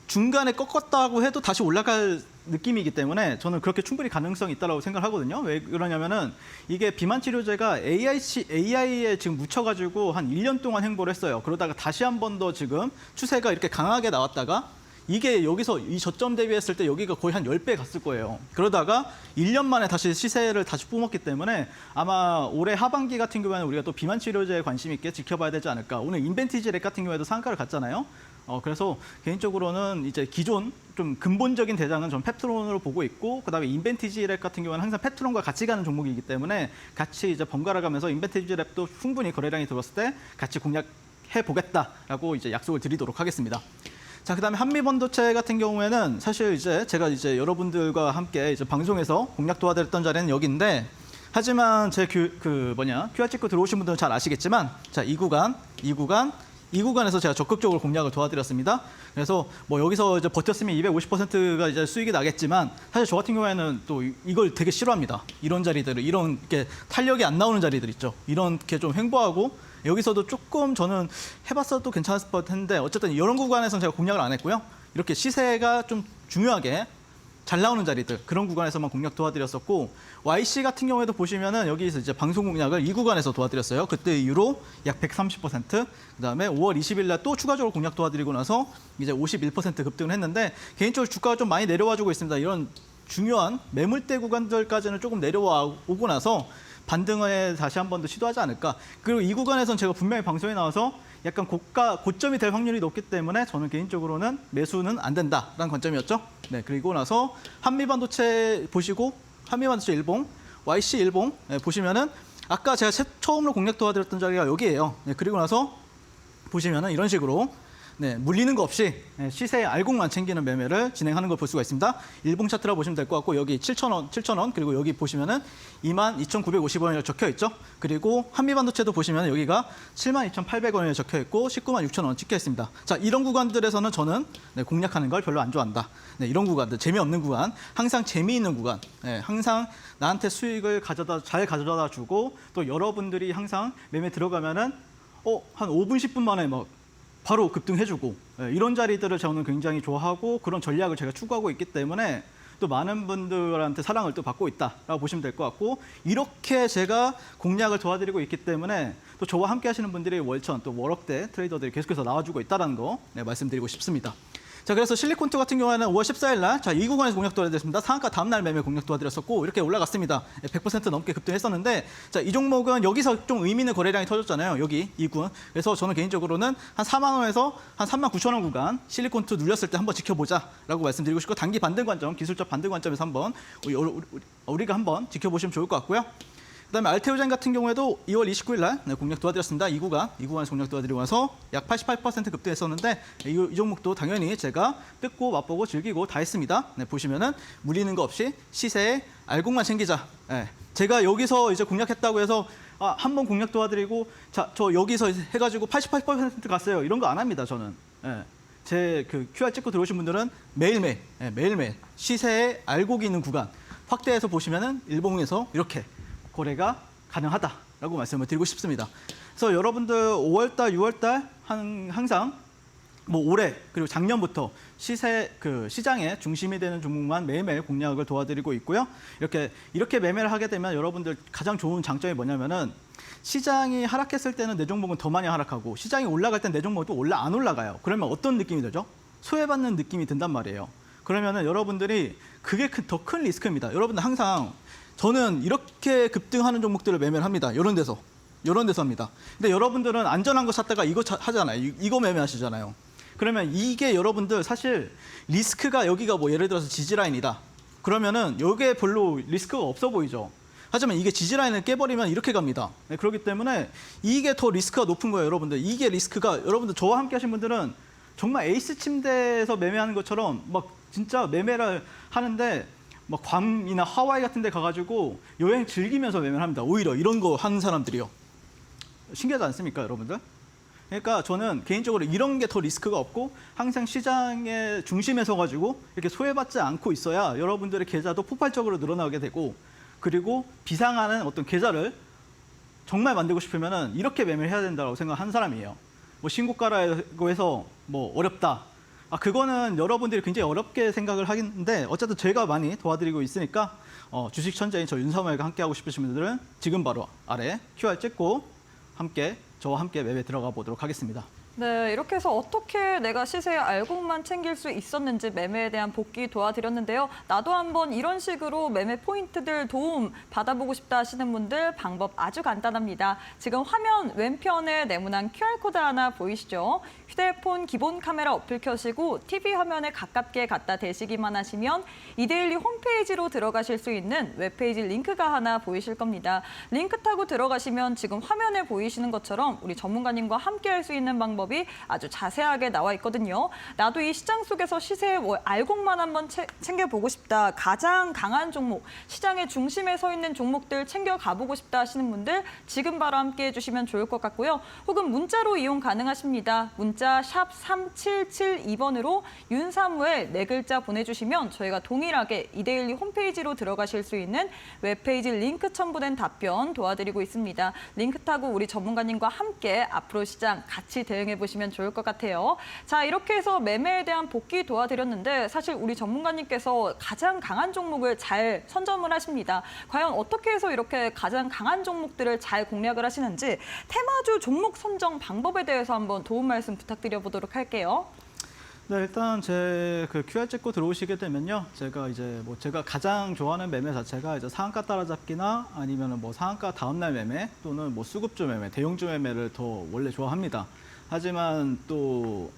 Speaker 2: 중간에 꺾었다고 해도 다시 올라갈 느낌이기 때문에 저는 그렇게 충분히 가능성이 있다고 생각하거든요. 왜 그러냐면은 이게 비만 치료제가 AI에 지금 묻혀가지고 한 1년 동안 행보를 했어요. 그러다가 다시 한 번 더 지금 추세가 이렇게 강하게 나왔다가 이게 여기서 이 저점 대비했을 때 여기가 거의 한 10배 갔을 거예요. 그러다가 1년 만에 다시 시세를 다시 뿜었기 때문에 아마 올해 하반기 같은 경우에는 우리가 또 비만 치료제에 관심 있게 지켜봐야 되지 않을까. 오늘 인벤티지 렉 같은 경우에도 상한가를 갔잖아요. 그래서 개인적으로는 이제 기존 좀 근본적인 대장은 전 펩트론으로 보고 있고, 그다음에 인벤티지 랩 같은 경우는 항상 펩트론과 같이 가는 종목이기 때문에 같이 이제 번갈아 가면서 인벤티지 랩도 충분히 거래량이 들어왔을 때 같이 공략해 보겠다라고 이제 약속을 드리도록 하겠습니다. 자, 그다음에 한미반도체 같은 경우에는 사실 이제 제가 이제 여러분들과 함께 이제 방송에서 공략 도와드렸던 자리는 여기인데, 하지만 제 QR 찍고 들어오신 분들은 잘 아시겠지만, 자, 이 구간에서 제가 적극적으로 공략을 도와드렸습니다. 그래서 뭐 여기서 이제 버텼으면 250%가 이제 수익이 나겠지만, 사실 저 같은 경우에는 또 이걸 되게 싫어합니다. 이런 자리들을, 이런 게 탄력이 안 나오는 자리들 있죠. 이렇게 좀 횡보하고 여기서도 조금 저는 해봤어도 괜찮았을 것 같은데, 어쨌든 이런 구간에서는 제가 공략을 안 했고요. 이렇게 시세가 좀 중요하게 잘 나오는 자리들, 그런 구간에서만 공략 도와드렸었고, YC 같은 경우에도 보시면은 여기서 이제 방송 공략을 이 구간에서 도와드렸어요. 그때 이후로 약 130%, 그다음에 5월 20일 날 또 추가적으로 공략 도와드리고 나서 이제 51% 급등을 했는데, 개인적으로 주가가 좀 많이 내려와주고 있습니다. 이런 중요한 매물대 구간들까지는 조금 내려와 오고 나서 반등에 다시 한 번 더 시도하지 않을까. 그리고 이 구간에서는 제가 분명히 방송에 나와서 약간 고점이 될 확률이 높기 때문에 저는 개인적으로는 매수는 안 된다라는 관점이었죠. 네, 그리고 나서 한미반도체 보시고, 한미반도체 일봉, YC 일봉 보시면은 아까 제가 처음으로 공략 도와드렸던 자리가 여기예요. 네, 그리고 나서 보시면은 이런 식으로 물리는 거 없이 시세의 알곡만 챙기는 매매를 진행하는 걸 볼 수가 있습니다. 일봉 차트라 보시면 될 것 같고, 여기 7,000원, 그리고 여기 보시면은 22,950원이라고 적혀 있죠. 그리고 한미반도체도 보시면 여기가 72,800원에 적혀 있고 196,000원 찍혀 있습니다. 자, 이런 구간들에서는 저는 공략하는 걸 별로 안 좋아한다. 이런 구간들, 재미없는 구간, 항상 재미있는 구간, 항상 나한테 수익을 잘 가져다 주고, 또 여러분들이 항상 매매 들어가면은 한 5분, 10분 만에 막 바로 급등해주고, 이런 자리들을 저는 굉장히 좋아하고 그런 전략을 제가 추구하고 있기 때문에 또 많은 분들한테 사랑을 또 받고 있다라고 보시면 될 것 같고, 이렇게 제가 공략을 도와드리고 있기 때문에 또 저와 함께 하시는 분들이 월천, 또 월업대 트레이더들이 계속해서 나와주고 있다는 거 말씀드리고 싶습니다. 자, 그래서 실리콘투 같은 경우에는 5월 14일 날, 자, 이 구간에서 공략 도와드렸습니다. 상한가 다음날 매매 공략 도와드렸었고, 이렇게 올라갔습니다. 100% 넘게 급등했었는데, 자, 이 종목은 여기서 좀 의미 있는 거래량이 터졌잖아요. 여기, 이 구간. 그래서 저는 개인적으로는 한 4만 원에서 한 3만 9천 원 구간, 실리콘투 눌렸을 때 한번 지켜보자라고 말씀드리고 싶고, 단기 반등 관점, 기술적 반등 관점에서 한번 우리가 한번 지켜보시면 좋을 것 같고요. 그다음에 알테오젠 같은 경우에도 2월 29일 날 공략 도와드렸습니다. 이 구간에서 공략 도와드리고 나서 약 88% 급등했었는데, 이 종목도 당연히 제가 뜯고 맛보고 즐기고 다 했습니다. 보시면은 물리는 거 없이 시세에 알곡만 챙기자. 제가 여기서 이제 공략했다고 해서 한 번 공략 도와드리고, 자, 저 여기서 해가지고 88% 갔어요. 이런 거 안 합니다, 저는. 제 QR 찍고 들어오신 분들은 매일매일 시세에 알곡이 있는 구간 확대해서 보시면은 일봉에서 이렇게 거래가 가능하다라고 말씀을 드리고 싶습니다. 그래서 여러분들 5월달, 6월달 항상 뭐 올해 그리고 작년부터 시장의 중심이 되는 종목만 매일매일 공략을 도와드리고 있고요. 이렇게 매매를 하게 되면 여러분들 가장 좋은 장점이 뭐냐면은, 시장이 하락했을 때는 내 종목은 더 많이 하락하고, 시장이 올라갈 땐 내 종목은 또 안 올라가요. 그러면 어떤 느낌이 들죠? 소외받는 느낌이 든단 말이에요. 그러면은 여러분들이 그게 더 큰 리스크입니다. 여러분들 항상, 저는 이렇게 급등하는 종목들을 매매를 합니다. 이런 데서 합니다. 근데 여러분들은 안전한 거 찾다가 이거 하잖아요. 이거 매매하시잖아요. 그러면 이게 여러분들 사실 리스크가 여기가 뭐 예를 들어서 지지라인이다. 그러면은 여기에 별로 리스크가 없어 보이죠. 하지만 이게 지지라인을 깨버리면 이렇게 갑니다. 그렇기 때문에 이게 더 리스크가 높은 거예요, 여러분들. 이게 리스크가, 여러분들 저와 함께 하신 분들은 정말 에이스 침대에서 매매하는 것처럼 막 진짜 매매를 하는데, 막 괌이나 하와이 같은 데 가가지고 여행 즐기면서 매매를 합니다. 오히려 이런 거 하는 사람들이요. 신기하지 않습니까, 여러분들? 그러니까 저는 개인적으로 이런 게 더 리스크가 없고 항상 시장의 중심에 서가지고 이렇게 소외받지 않고 있어야 여러분들의 계좌도 폭발적으로 늘어나게 되고 그리고 비상하는 어떤 계좌를 정말 만들고 싶으면은 이렇게 매매를 해야 된다고 생각하는 사람이에요. 뭐 신고가라고 해서 뭐 어렵다. 그거는 여러분들이 굉장히 어렵게 생각을 하는데 어쨌든 제가 많이 도와드리고 있으니까 주식 천재인 저 윤사무엘과 함께 하고 싶으신 분들은 지금 바로 아래 QR 찍고 저와 함께 매매 들어가 보도록 하겠습니다.
Speaker 1: 네, 이렇게 해서 어떻게 내가 시세의 알곡만 챙길 수 있었는지 매매에 대한 복귀 도와드렸는데요. 나도 한번 이런 식으로 매매 포인트들 도움 받아보고 싶다 하시는 분들 방법 아주 간단합니다. 지금 화면 왼편에 네모난 QR코드 하나 보이시죠? 휴대폰 기본 카메라 어플 켜시고 TV 화면에 가깝게 갖다 대시기만 하시면 이데일리 홈페이지로 들어가실 수 있는 웹페이지 링크가 하나 보이실 겁니다. 링크 타고 들어가시면 지금 화면에 보이시는 것처럼 우리 전문가님과 함께 할 수 있는 방법이 아주 자세하게 나와 있거든요. 나도 이 시장 속에서 시세의 알곡만 한번 챙겨보고 싶다. 가장 강한 종목, 시장의 중심에 서 있는 종목들 챙겨가보고 싶다 하시는 분들 지금 바로 함께 해주시면 좋을 것 같고요. 혹은 문자로 이용 가능하십니다. 문자 샵 3772번으로 윤사무엘 4글자 보내주시면 저희가 동일하게 이데일리 홈페이지로 들어가실 수 있는 웹페이지 링크 첨부된 답변 도와드리고 있습니다. 링크 타고 우리 전문가님과 함께 앞으로 시장 같이 대응해보시면 좋을 것 같아요. 자, 이렇게 해서 매매에 대한 복귀 도와드렸는데 사실 우리 전문가님께서 가장 강한 종목을 잘 선점을 하십니다. 과연 어떻게 해서 이렇게 가장 강한 종목들을 잘 공략을 하시는지 테마주 종목 선정 방법에 대해서 한번 도움 말씀 부탁드려보도록 할게요.
Speaker 2: 네, 일단 제 그 QR 찍고 들어오시게 되면요. 제가 가장 좋아하는 매매 자체가 이제 상한가 따라잡기나 아니면은 뭐 상한가 다음날 매매 또는 뭐 수급주 매매, 대형주 매매를 더 원래 좋아합니다. 하지만 또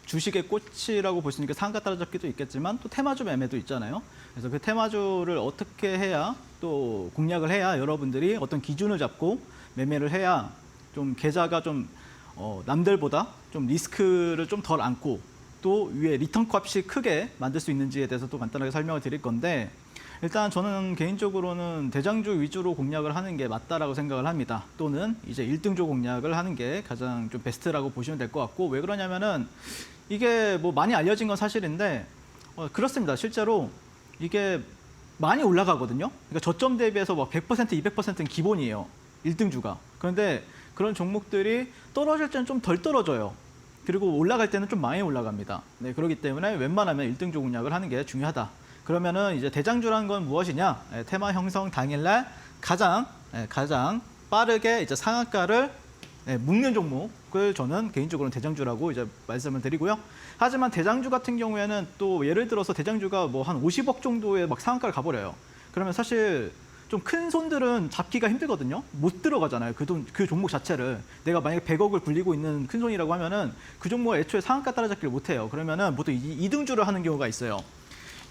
Speaker 2: 주식의 꽃이라고 볼 수 있는 게 상한가 따라잡기도 있겠지만 또 테마주 매매도 있잖아요. 그래서 그 테마주를 어떻게 해야 또 공략을 해야 여러분들이 어떤 기준을 잡고 매매를 해야 좀 계좌가 좀 남들보다 좀 리스크를 좀 덜 안고 또 위에 리턴 값이 크게 만들 수 있는지에 대해서 또 간단하게 설명을 드릴 건데 일단 저는 개인적으로는 대장주 위주로 공략을 하는 게 맞다라고 생각을 합니다. 또는 이제 1등주 공략을 하는 게 가장 좀 베스트라고 보시면 될 것 같고 왜 그러냐면은 이게 뭐 많이 알려진 건 사실인데 그렇습니다. 실제로 이게 많이 올라가거든요. 그러니까 저점 대비해서 막 100%, 200%는 기본이에요. 1등주가. 그런데 그런 종목들이 떨어질 때는 좀 덜 떨어져요. 그리고 올라갈 때는 좀 많이 올라갑니다. 네, 그렇기 때문에 웬만하면 1등주 공략을 하는 게 중요하다. 그러면은 이제 대장주라는 건 무엇이냐? 테마 형성 당일날 가장 빠르게 이제 상한가를 묶는 종목을 저는 개인적으로는 대장주라고 이제 말씀을 드리고요. 하지만 대장주 같은 경우에는 또 예를 들어서 대장주가 뭐 한 50억 정도의 막 상한가를 가버려요. 그러면 사실 좀 큰 손들은 잡기가 힘들거든요. 못 들어가잖아요. 그 종목 자체를. 내가 만약에 100억을 굴리고 있는 큰 손이라고 하면은 그 종목을 애초에 상한가 따라잡기를 못 해요. 그러면은 보통 2등주를 하는 경우가 있어요.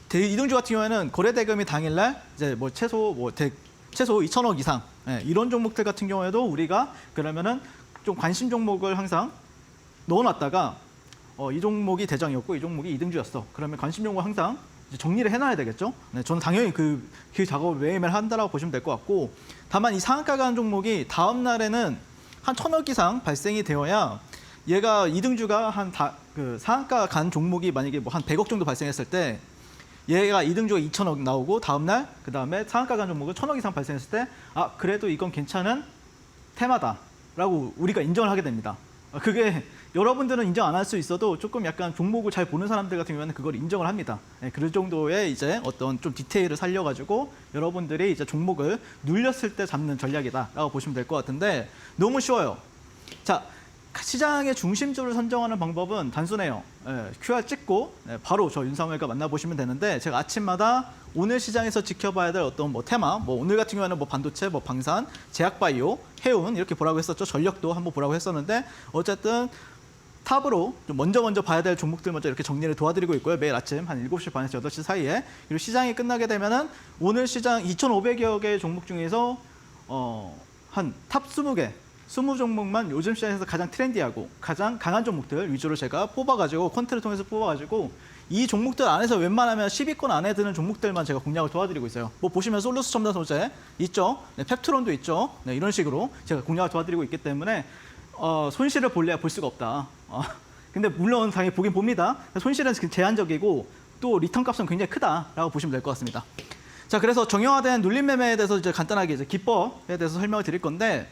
Speaker 2: 2등주 같은 경우에는 거래 대금이 당일날 이제 뭐 최소 2천억 이상 이런 종목들 같은 경우에도 우리가 그러면은 좀 관심 종목을 항상 넣어놨다가 이 종목이 대장이었고 이 종목이 2등주였어. 그러면 관심 종목 항상 이제 정리를 해놔야 되겠죠. 네, 저는 당연히 그 작업을 매일매일 한다라고 보시면 될 것 같고 다만 이 상한가 간 종목이 다음 날에는 한 1,000억 이상 발생이 되어야 얘가 2등주가 그 상한가 간 종목이 만약에 뭐 한 100억 정도 발생했을 때 얘가 2등주가 2,000억 나오고 다음날 그다음에 상한가 간 종목은 1,000억 이상 발생했을 때 그래도 이건 괜찮은 테마다라고 우리가 인정을 하게 됩니다. 그게 여러분들은 인정 안 할 수 있어도 조금 약간 종목을 잘 보는 사람들 같은 경우에는 그걸 인정을 합니다. 그 정도의 이제 어떤 좀 디테일을 살려가지고 여러분들이 이제 종목을 눌렸을 때 잡는 전략이다라고 보시면 될 것 같은데 너무 쉬워요. 자, 시장의 중심주를 선정하는 방법은 단순해요. QR 찍고 바로 저 윤사무엘과 만나보시면 되는데 제가 아침마다 오늘 시장에서 지켜봐야 될 어떤 뭐 테마, 뭐 오늘 같은 경우에는 뭐 반도체, 뭐 방산, 제약바이오, 해운 이렇게 보라고 했었죠. 전력도 한번 보라고 했었는데 어쨌든 탑으로 좀 먼저 봐야 될 종목들 먼저 이렇게 정리를 도와드리고 있고요. 매일 아침 한 7시 반에서 8시 사이에. 그리고 시장이 끝나게 되면은 오늘 시장 2,500여 개의 종목 중에서 한 탑 20개 20종목만 요즘 시장에서 가장 트렌디하고 가장 강한 종목들 위주로 제가 뽑아가지고 퀀트를 통해서 뽑아가지고 이 종목들 안에서 웬만하면 10위권 안에 드는 종목들만 제가 공략을 도와드리고 있어요. 뭐 보시면 솔루스 첨단 소재 있죠. 네, 펩트론도 있죠. 네, 이런 식으로 제가 공략을 도와드리고 있기 때문에 손실을 볼래야 볼 수가 없다. 근데 물론 당연히 보긴 봅니다. 손실은 제한적이고 또 리턴 값은 굉장히 크다라고 보시면 될 것 같습니다. 자, 그래서 정형화된 눌림 매매에 대해서 이제 간단하게 이제 기법에 대해서 설명을 드릴 건데,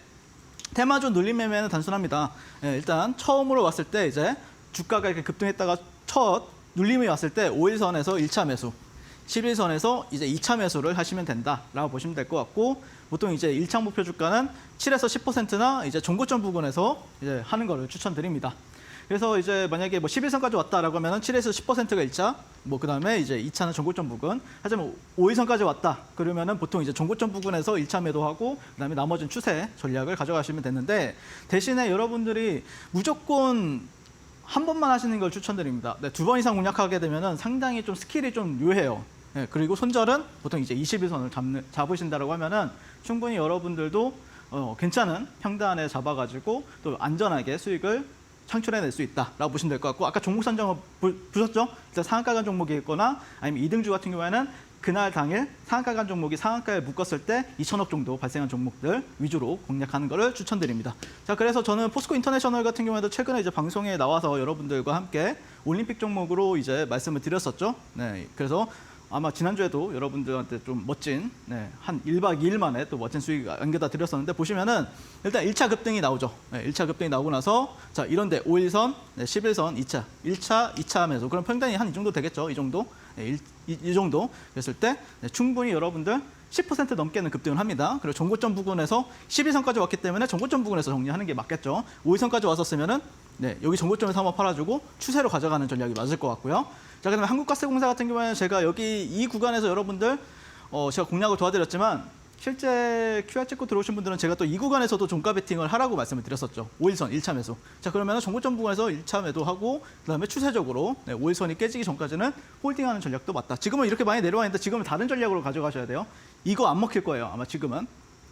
Speaker 2: 테마주 눌림 매매는 단순합니다. 일단 처음으로 왔을 때 이제 주가가 이렇게 급등했다가 첫 눌림이 왔을 때 5일선에서 1차 매수, 11선에서 이제 2차 매수를 하시면 된다라고 보시면 될 것 같고, 보통 이제 1차 목표 주가는 7에서 10%나 이제 종고점 부근에서 이제 하는 거를 추천드립니다. 그래서 이제 만약에 뭐 11선까지 왔다라고 하면은 7에서 10%가 1차, 뭐 그다음에 이제 2차는 종고점 부근. 하지만 5일선까지 왔다 그러면은 보통 이제 종고점 부근에서 1차 매도하고 그다음에 나머지는 추세 전략을 가져가시면 되는데, 대신에 여러분들이 무조건 한 번만 하시는 걸 추천드립니다. 네, 2번 이상 공략하게 되면은 상당히 좀 스킬이 좀 유해요. 네, 그리고 손절은 보통 이제 21선을 잡으신다라고 하면은 충분히 여러분들도 괜찮은 평단에 잡아가지고 또 안전하게 수익을 창출해낼 수 있다라고 보시면 될 것 같고, 아까 종목 선정을 보셨죠? 일단 상한가 간 종목이 있거나 아니면 2등주 같은 경우에는 그날 당일 상한가 간 종목이 상한가에 묶었을 때 2천억 정도 발생한 종목들 위주로 공략하는 것을 추천드립니다. 자, 그래서 저는 포스코 인터내셔널 같은 경우에도 최근에 이제 방송에 나와서 여러분들과 함께 올림픽 종목으로 이제 말씀을 드렸었죠. 네, 그래서 아마 지난주에도 여러분들한테 좀 멋진 한 1박 2일 만에 또 멋진 수익 안겨다 드렸었는데, 보시면은 일단 1차 급등이 나오죠. 1차 급등이 나오고 나서 자, 이런데 5일선, 11선, 2차, 1차, 2차 하면서 그럼 평단이 한 이 정도 되겠죠. 이 정도. 이 정도 됐을 때 충분히 여러분들 10% 넘게는 급등을 합니다. 그리고 종고점 부근에서 11선까지 왔기 때문에 종고점 부근에서 정리하는 게 맞겠죠. 5일선까지 왔었으면은 여기 종고점에서 한번 팔아주고 추세로 가져가는 전략이 맞을 것 같고요. 자, 그다음에 한국가스공사 같은 경우에는 제가 여기 이 구간에서 여러분들 제가 공략을 도와드렸지만, 실제 QR 찍고 들어오신 분들은 제가 또 이 구간에서도 종가 베팅을 하라고 말씀을 드렸었죠. 5일선 1차 매수. 자, 그러면 종고점 부근에서 1차 매도하고 그다음에 추세적으로 5일선이 깨지기 전까지는 홀딩하는 전략도 맞다. 지금은 이렇게 많이 내려와 있는데 지금은 다른 전략으로 가져가셔야 돼요. 이거 안 먹힐 거예요. 아마 지금은.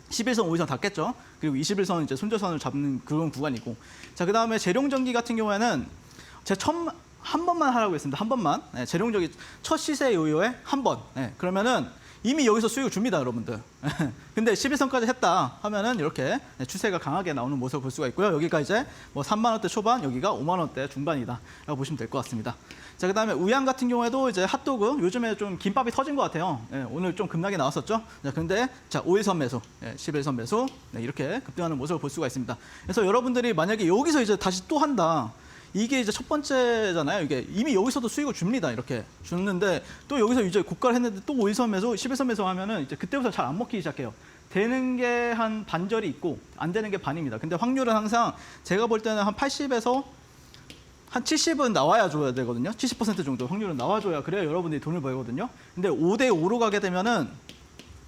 Speaker 2: 11선, 5일선 다 깼죠. 그리고 21선 이제 손절선을 잡는 그런 구간이고. 자, 그다음에 재룡전기 같은 경우에는 제가 한 번만 하라고 했습니다. 한 번만. 재룡전기 첫 시세 요요에 한 번. 그러면은 이미 여기서 수익을 줍니다, 여러분들. 근데 11선까지 했다 하면은 이렇게 추세가 강하게 나오는 모습을 볼 수가 있고요. 여기가 이제 뭐 3만 원대 초반, 여기가 5만 원대 중반이다라고 보시면 될 것 같습니다. 자, 그다음에 우양 같은 경우에도 이제 핫도그 요즘에 좀 김밥이 터진 것 같아요. 오늘 좀 급락이 나왔었죠. 자, 근데 자, 5일선 매수, 11선 매수 이렇게 급등하는 모습을 볼 수가 있습니다. 그래서 여러분들이 만약에 여기서 이제 다시 또 한다. 이게 이제 첫 번째잖아요. 이게 이미 여기서도 수익을 줍니다. 이렇게 줬는데 또 여기서 이제 고가를 했는데 또 5일선 매수, 11선 매수 하면은 이제 그때부터 잘 안 먹히기 시작해요. 되는 게 한 반절이 있고 안 되는 게 반입니다. 근데 확률은 항상 제가 볼 때는 한 80에서 한 70은 나와야 줘야 되거든요. 70% 정도 확률은 나와줘야 그래야 여러분들이 돈을 벌거든요. 근데 5대 5로 가게 되면은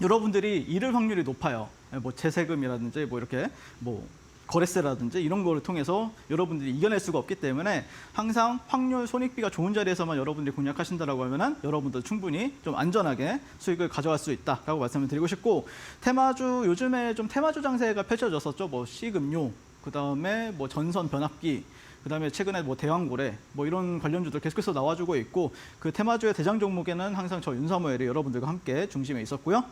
Speaker 2: 여러분들이 잃을 확률이 높아요. 뭐 재세금이라든지 뭐 이렇게 뭐 거래세라든지 이런 거를 통해서 여러분들이 이겨낼 수가 없기 때문에 항상 확률 손익비가 좋은 자리에서만 여러분들이 공략하신다라고 하면은 여러분들 충분히 좀 안전하게 수익을 가져갈 수 있다라고 말씀을 드리고 싶고, 테마주 요즘에 좀 테마주 장세가 펼쳐졌었죠. 뭐 C금융, 그다음에 뭐 전선 변압기, 그다음에 최근에 뭐 대왕고래 뭐 이런 관련주들 계속해서 나와주고 있고, 그 테마주의 대장 종목에는 항상 저 윤사모엘이 여러분들과 함께 중심에 있었고요.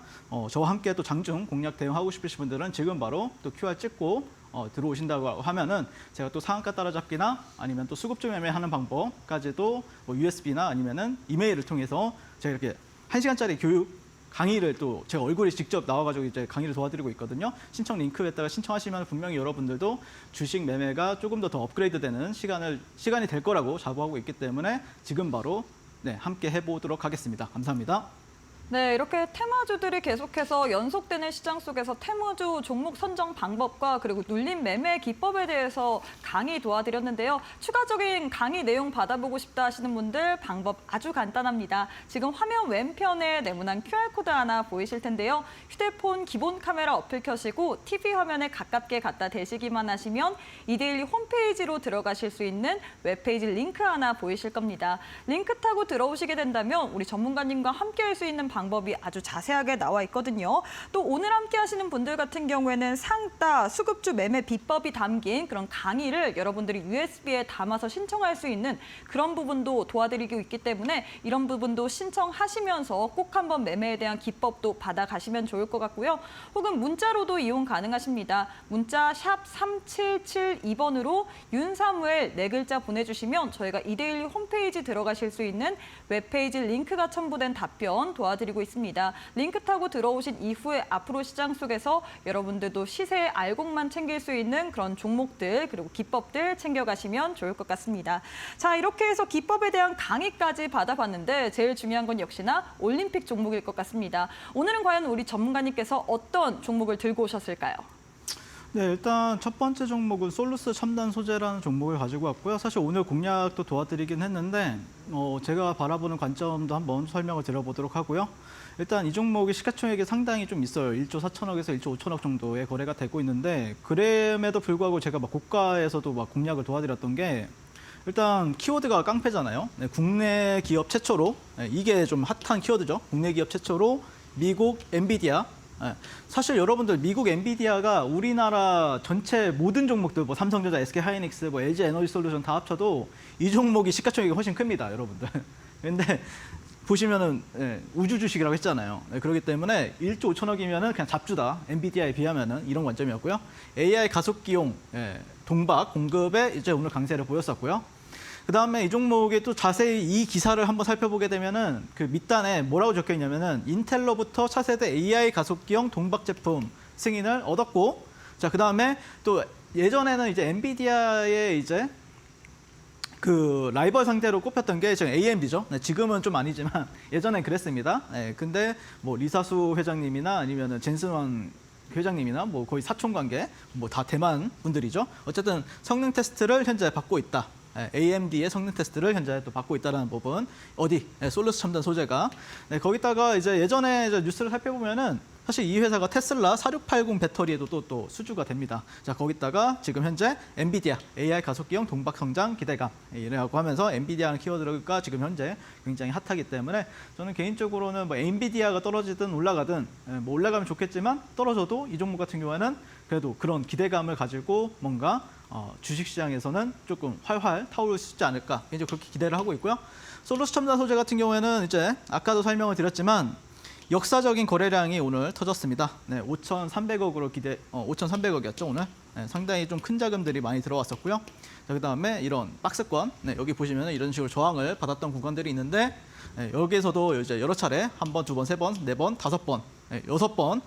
Speaker 2: 저와 함께 또 장중 공략 대응하고 싶으신 분들은 지금 바로 또 QR 찍고 들어오신다고 하면은 제가 또 상한가 따라잡기나 아니면 또 수급주 매매하는 방법까지도 뭐 USB나 아니면은 이메일을 통해서 제가 이렇게 1시간짜리 교육 강의를 또 제가 얼굴이 직접 나와가지고 이제 강의를 도와드리고 있거든요. 신청 링크에다가 신청하시면 분명히 여러분들도 주식 매매가 조금 더 업그레이드되는 시간이 될 거라고 자부하고 있기 때문에 지금 바로 함께 해보도록 하겠습니다. 감사합니다.
Speaker 1: 네, 이렇게 테마주들이 계속해서 연속되는 시장 속에서 테마주 종목 선정 방법과 그리고 눌림 매매 기법에 대해서 강의 도와드렸는데요. 추가적인 강의 내용 받아보고 싶다 하시는 분들 방법 아주 간단합니다. 지금 화면 왼편에 네모난 QR코드 하나 보이실 텐데요. 휴대폰 기본 카메라 어플 켜시고 TV 화면에 가깝게 갖다 대시기만 하시면 이데일리 홈페이지로 들어가실 수 있는 웹페이지 링크 하나 보이실 겁니다. 링크 타고 들어오시게 된다면 우리 전문가님과 함께 할 수 있는 방법이 아주 자세하게 나와 있거든요. 또 오늘 함께 하시는 분들 같은 경우에는 상따, 수급주 매매 비법이 담긴 그런 강의를 여러분들이 USB에 담아서 신청할 수 있는 그런 부분도 도와드리고 있기 때문에 이런 부분도 신청하시면서 꼭 한번 매매에 대한 기법도 받아가시면 좋을 것 같고요. 혹은 문자로도 이용 가능하십니다. 문자 샵 3772번으로 윤사무엘 4글자 보내주시면 저희가 이데일리 홈페이지 들어가실 수 있는 웹페이지 링크가 첨부된 답변 도와드리고 있습니다. 링크 타고 들어오신 이후에 앞으로 시장 속에서 여러분들도 시세의 알곡만 챙길 수 있는 그런 종목들 그리고 기법들 챙겨가시면 좋을 것 같습니다. 자, 이렇게 해서 기법에 대한 강의까지 받아봤는데 제일 중요한 건 역시나 올림픽 종목일 것 같습니다. 오늘은 과연 우리 전문가님께서 어떤 종목을 들고 오셨을까요?
Speaker 2: 네, 일단 첫 번째 종목은 솔루스 첨단 소재라는 종목을 가지고 왔고요. 사실 오늘 공략도 도와드리긴 했는데 제가 바라보는 관점도 한번 설명을 드려보도록 하고요. 일단 이 종목이 시가총액이 상당히 좀 있어요. 1조 4천억에서 1조 5천억 정도의 거래가 되고 있는데 그럼에도 불구하고 제가 막 고가에서도 막 공략을 도와드렸던 게 일단 키워드가 깡패잖아요. 네, 국내 기업 최초로 이게 좀 핫한 키워드죠. 국내 기업 최초로 미국 엔비디아. 사실 여러분들 미국 엔비디아가 우리나라 전체 모든 종목들 뭐 삼성전자, SK하이닉스, 뭐 LG 에너지솔루션 다 합쳐도 이 종목이 시가총액이 훨씬 큽니다, 여러분들. 근데 보시면은 우주 주식이라고 했잖아요. 그렇기 때문에 1조 5천억이면은 그냥 잡주다. 엔비디아에 비하면은 이런 관점이었고요. AI 가속기용 동박 공급에 이제 오늘 강세를 보였었고요. 그다음에 이 종목에 또 자세히 이 기사를 한번 살펴보게 되면은 그 밑단에 뭐라고 적혀 있냐면은 인텔로부터 차세대 AI 가속기용 동박 제품 승인을 얻었고, 자 그다음에 또 예전에는 이제 엔비디아의 이제 그 라이벌 상대로 꼽혔던 게 지금 AMD죠. 네, 지금은 좀 아니지만 예전엔 그랬습니다. 네, 근데 뭐 리사수 회장님이나 아니면은 젠슨원 회장님이나 뭐 거의 사촌 관계, 뭐 다 대만 분들이죠. 어쨌든 성능 테스트를 현재 받고 있다. AMD의 성능 테스트를 현재 또 받고 있다는 부분. 어디? 솔루스 첨단 소재가. 네, 거기다가 이제 예전에 이제 뉴스를 살펴보면은 사실 이 회사가 테슬라 4680 배터리에도 또 수주가 됩니다. 자, 거기다가 지금 현재 엔비디아 AI 가속기용 동박 성장 기대감 이라고 하면서 엔비디아라는 키워드가 지금 현재 굉장히 핫하기 때문에 저는 개인적으로는 뭐 엔비디아가 떨어지든 올라가든 뭐 올라가면 좋겠지만 떨어져도 이 종목 같은 경우에는 그래도 그런 기대감을 가지고 뭔가 주식시장에서는 조금 활활 타오를 수 있지 않을까 이제 그렇게 기대를 하고 있고요. 솔루스 첨단 소재 같은 경우에는 이제 아까도 설명을 드렸지만 역사적인 거래량이 오늘 터졌습니다. 네, 5,300억으로 5,300억이었죠 오늘. 네, 상당히 좀 큰 자금들이 많이 들어왔었고요. 자, 그다음에 이런 박스권, 네, 여기 보시면 이런 식으로 저항을 받았던 구간들이 있는데 네, 여기에서도 이제 여러 차례 한 번, 두 번, 세 번, 네 번, 다섯 번, 네, 6번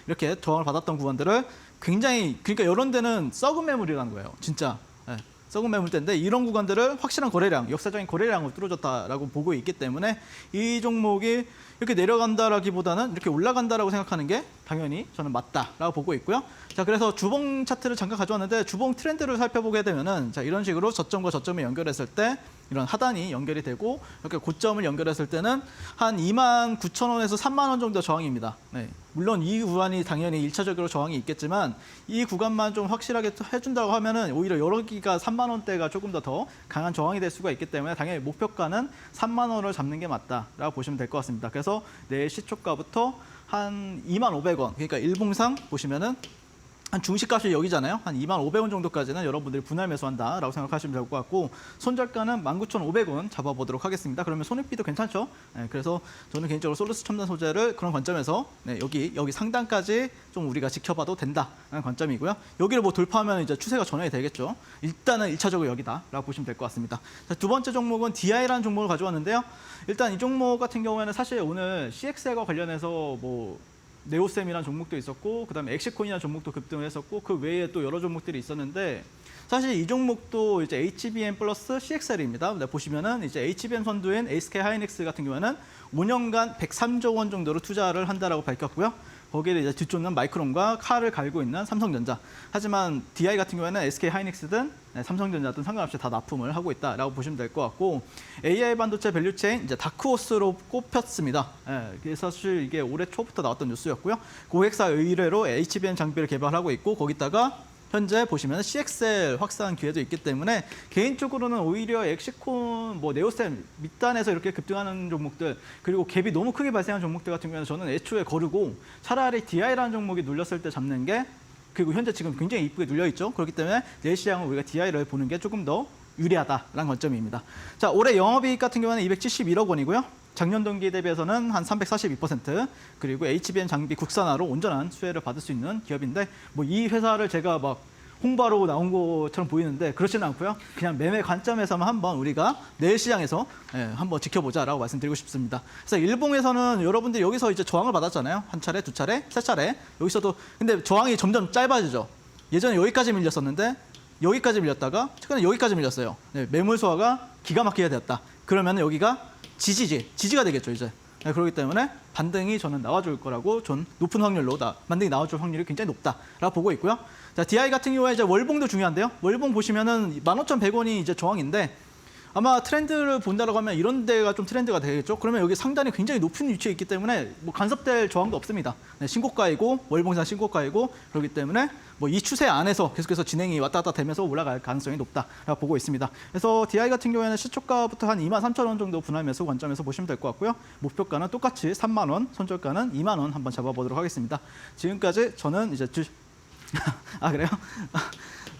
Speaker 2: 이렇게 저항을 받았던 구간들을 굉장히 그러니까 이런 데는 썩은 매물이라는 거예요, 진짜. 네, 썩은 매물대인데 이런 구간들을 확실한 거래량, 역사적인 거래량으로 뚫어줬다라고 보고 있기 때문에 이 종목이 이렇게 내려간다라기보다는 이렇게 올라간다라고 생각하는 게 당연히 저는 맞다라고 보고 있고요. 자, 그래서 주봉 차트를 잠깐 가져왔는데 주봉 트렌드를 살펴보게 되면은 자, 이런 식으로 저점과 저점을 연결했을 때 이런 하단이 연결이 되고 이렇게 고점을 연결했을 때는 한 29,000원에서 3만 원 정도 저항입니다. 네. 물론 이 구간이 당연히 1차적으로 저항이 있겠지만 이 구간만 좀 확실하게 해준다고 하면은 오히려 여기가 3만 원대가 조금 더 강한 저항이 될 수가 있기 때문에 당연히 목표가는 3만 원을 잡는 게 맞다라고 보시면 될 것 같습니다. 그래서 내일 시초가부터 한 2,500원, 그러니까 일봉상 보시면은 한 중시값이 여기잖아요. 한 25,000원 정도까지는 여러분들이 분할 매수한다라고 생각하시면 될 것 같고 손절가는 19,500원 잡아보도록 하겠습니다. 그러면 손익비도 괜찮죠? 네, 그래서 저는 개인적으로 솔루스 첨단 소재를 그런 관점에서 네, 여기 상단까지 좀 우리가 지켜봐도 된다라는 관점이고요. 여기를 뭐 돌파하면 이제 추세가 전환이 되겠죠. 일단은 1차적으로 여기다라고 보시면 될 것 같습니다. 자, 두 번째 종목은 DI라는 종목을 가져왔는데요. 일단 이 종목 같은 경우에는 사실 오늘 CX과 관련해서 뭐 네오셈이라는 종목도 있었고 그다음에 엑시콘이라는 종목도 급등을 했었고 그 외에 또 여러 종목들이 있었는데 사실 이 종목도 이제 HBM 플러스 CXL입니다. 보시면은 이제 HBM 선두인 SK 하이닉스 같은 경우에는 5년간 103조 원 정도로 투자를 한다라고 밝혔고요. 거기에 이제 뒤쫓는 마이크론과 칼을 갈고 있는 삼성전자. 하지만 DI 같은 경우에는 SK 하이닉스든 삼성전자든 상관없이 다 납품을 하고 있다라고 보시면 될 것 같고 AI 반도체 밸류체인 이제 다크호스로 꼽혔습니다. 그래서 사실 이게 올해 초부터 나왔던 뉴스였고요. 고객사 의뢰로 HBM 장비를 개발하고 있고 거기다가 현재 보시면 CXL 확산 기회도 있기 때문에 개인적으로는 오히려 엑시콘, 뭐 네오셈 밑단에서 이렇게 급등하는 종목들 그리고 갭이 너무 크게 발생한 종목들 같은 경우에는 저는 애초에 거르고 차라리 DI라는 종목이 눌렸을 때 잡는 게 그리고 현재 지금 굉장히 이쁘게 눌려 있죠. 그렇기 때문에 내일 시장은 우리가 DI를 보는 게 조금 더 유리하다라는 관점입니다. 자, 올해 영업이익 같은 경우는 271억 원이고요. 작년 동기 대비해서는 한 342%, 그리고 HBM 장비 국산화로 온전한 수혜를 받을 수 있는 기업인데 뭐 이 회사를 제가 막 홍보하러 나온 것처럼 보이는데 그렇지는 않고요. 그냥 매매 관점에서만 한번 우리가 내일 시장에서 한번 지켜보자라고 말씀드리고 싶습니다. 그래서 일봉에서는 여러분들이 여기서 이제 저항을 받았잖아요. 한 차례, 두 차례, 세 차례. 여기서도 근데 저항이 점점 짧아지죠. 예전에 여기까지 밀렸었는데 여기까지 밀렸다가 최근에 여기까지 밀렸어요. 네, 매물 소화가 기가 막히게 되었다. 그러면 여기가 지지가 되겠죠, 이제. 네, 그렇기 때문에 반등이 저는 나와줄 거라고 전 높은 확률로 반등이 나와줄 확률이 굉장히 높다라고 보고 있고요. 자, DI 같은 경우에 이제 월봉도 중요한데요. 월봉 보시면은 15,100원이 이제 저항인데 아마 트렌드를 본다라고 하면 이런 데가 좀 트렌드가 되겠죠. 그러면 여기 상단이 굉장히 높은 위치에 있기 때문에 뭐 간섭될 저항도 없습니다. 네, 신고가이고 월봉상 신고가이고 그렇기 때문에 뭐 이 추세 안에서 계속해서 진행이 왔다 갔다 되면서 올라갈 가능성이 높다라고 보고 있습니다. 그래서 DI 같은 경우에는 시초가부터 한 23,000원 정도 분할 매수 관점에서 보시면 될 것 같고요. 목표가는 똑같이 3만 원, 손절가는 2만 원 한번 잡아보도록 하겠습니다. 지금까지 저는 이제 아, 그래요?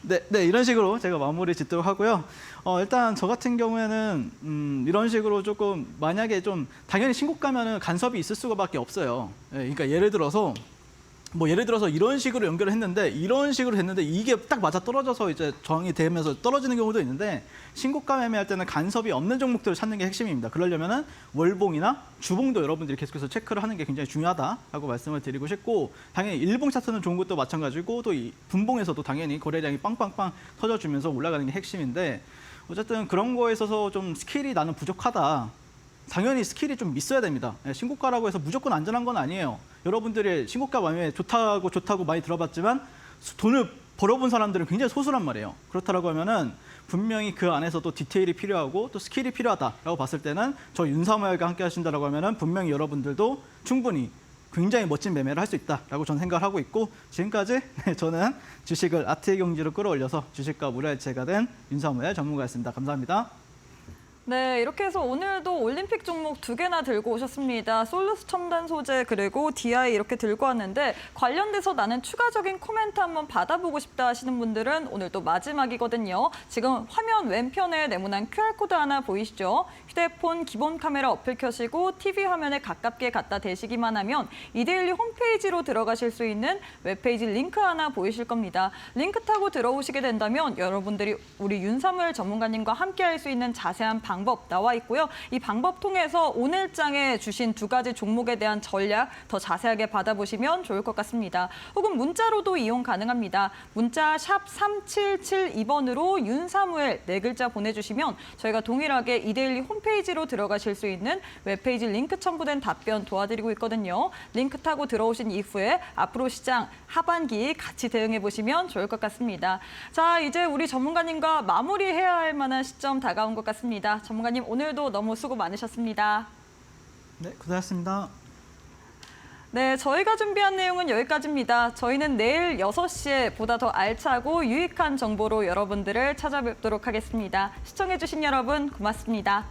Speaker 2: 네, 이런 식으로 제가 마무리 짓도록 하고요. 일단 저 같은 경우에는 이런 식으로 조금 만약에 좀 당연히 신고가면은 간섭이 있을 수밖에 없어요. 그러니까 예를 들어서 이런 식으로 연결을 했는데 이런 식으로 했는데 이게 딱 맞아 떨어져서 이제 저항이 되면서 떨어지는 경우도 있는데 신고가 매매할 때는 간섭이 없는 종목들을 찾는 게 핵심입니다. 그러려면은 월봉이나 주봉도 여러분들이 계속해서 체크를 하는 게 굉장히 중요하다라고 말씀을 드리고 싶고 당연히 일봉 차트는 좋은 것도 마찬가지고 또 이 분봉에서도 당연히 거래량이 빵빵빵 터져주면서 올라가는 게 핵심인데 어쨌든 그런 거에 있어서 좀 스킬이 나는 부족하다. 당연히 스킬이 좀 있어야 됩니다. 신고가라고 해서 무조건 안전한 건 아니에요. 여러분들이 신고가 매매 좋다고 많이 들어봤지만 돈을 벌어본 사람들은 굉장히 소수란 말이에요. 그렇다고 하면은 분명히 그 안에서도 디테일이 필요하고 또 스킬이 필요하다라고 봤을 때는 저 윤사모엘과 함께 하신다라고 하면은 분명히 여러분들도 충분히 굉장히 멋진 매매를 할 수 있다라고 저는 생각을 하고 있고 지금까지 저는 주식을 아트의 경지로 끌어올려서 주식과 무료해체가 된 윤사모엘 전문가였습니다. 감사합니다.
Speaker 1: 네, 이렇게 해서 오늘도 올림픽 종목 2개나 들고 오셨습니다. 솔루스 첨단 소재 그리고 DI 이렇게 들고 왔는데 관련돼서 나는 추가적인 코멘트 한번 받아보고 싶다 하시는 분들은 오늘 또 마지막이거든요. 지금 화면 왼편에 네모난 QR코드 하나 보이시죠? 휴대폰 기본 카메라 어플 켜시고 TV 화면에 가깝게 갖다 대시기만 하면 이데일리 홈페이지로 들어가실 수 있는 웹페이지 링크 하나 보이실 겁니다. 링크 타고 들어오시게 된다면 여러분들이 우리 윤사무엘 전문가님과 함께 할 수 있는 자세한 방법 나와 있고요. 이 방법 통해서 오늘 장에 주신 2가지 종목에 대한 전략 더 자세하게 받아보시면 좋을 것 같습니다. 혹은 문자로도 이용 가능합니다. 문자 샵 3772번으로 윤사무엘 4글자 보내주시면 저희가 동일하게 이데일리 홈페이지로 들어가실 수 있는 웹페이지 링크 첨부된 답변 도와드리고 있거든요. 링크 타고 들어오신 이후에 앞으로 시장 하반기 같이 대응해 보시면 좋을 것 같습니다. 자, 이제 우리 전문가님과 마무리해야 할 만한 시점 다가온 것 같습니다. 전문가님 오늘도 너무 수고 많으셨습니다.
Speaker 2: 네, 고생하셨습니다.
Speaker 1: 네, 저희가 준비한 내용은 여기까지입니다. 저희는 내일 6시에 보다 더 알차고 유익한 정보로 여러분들을 찾아뵙도록 하겠습니다. 시청해주신 여러분 고맙습니다.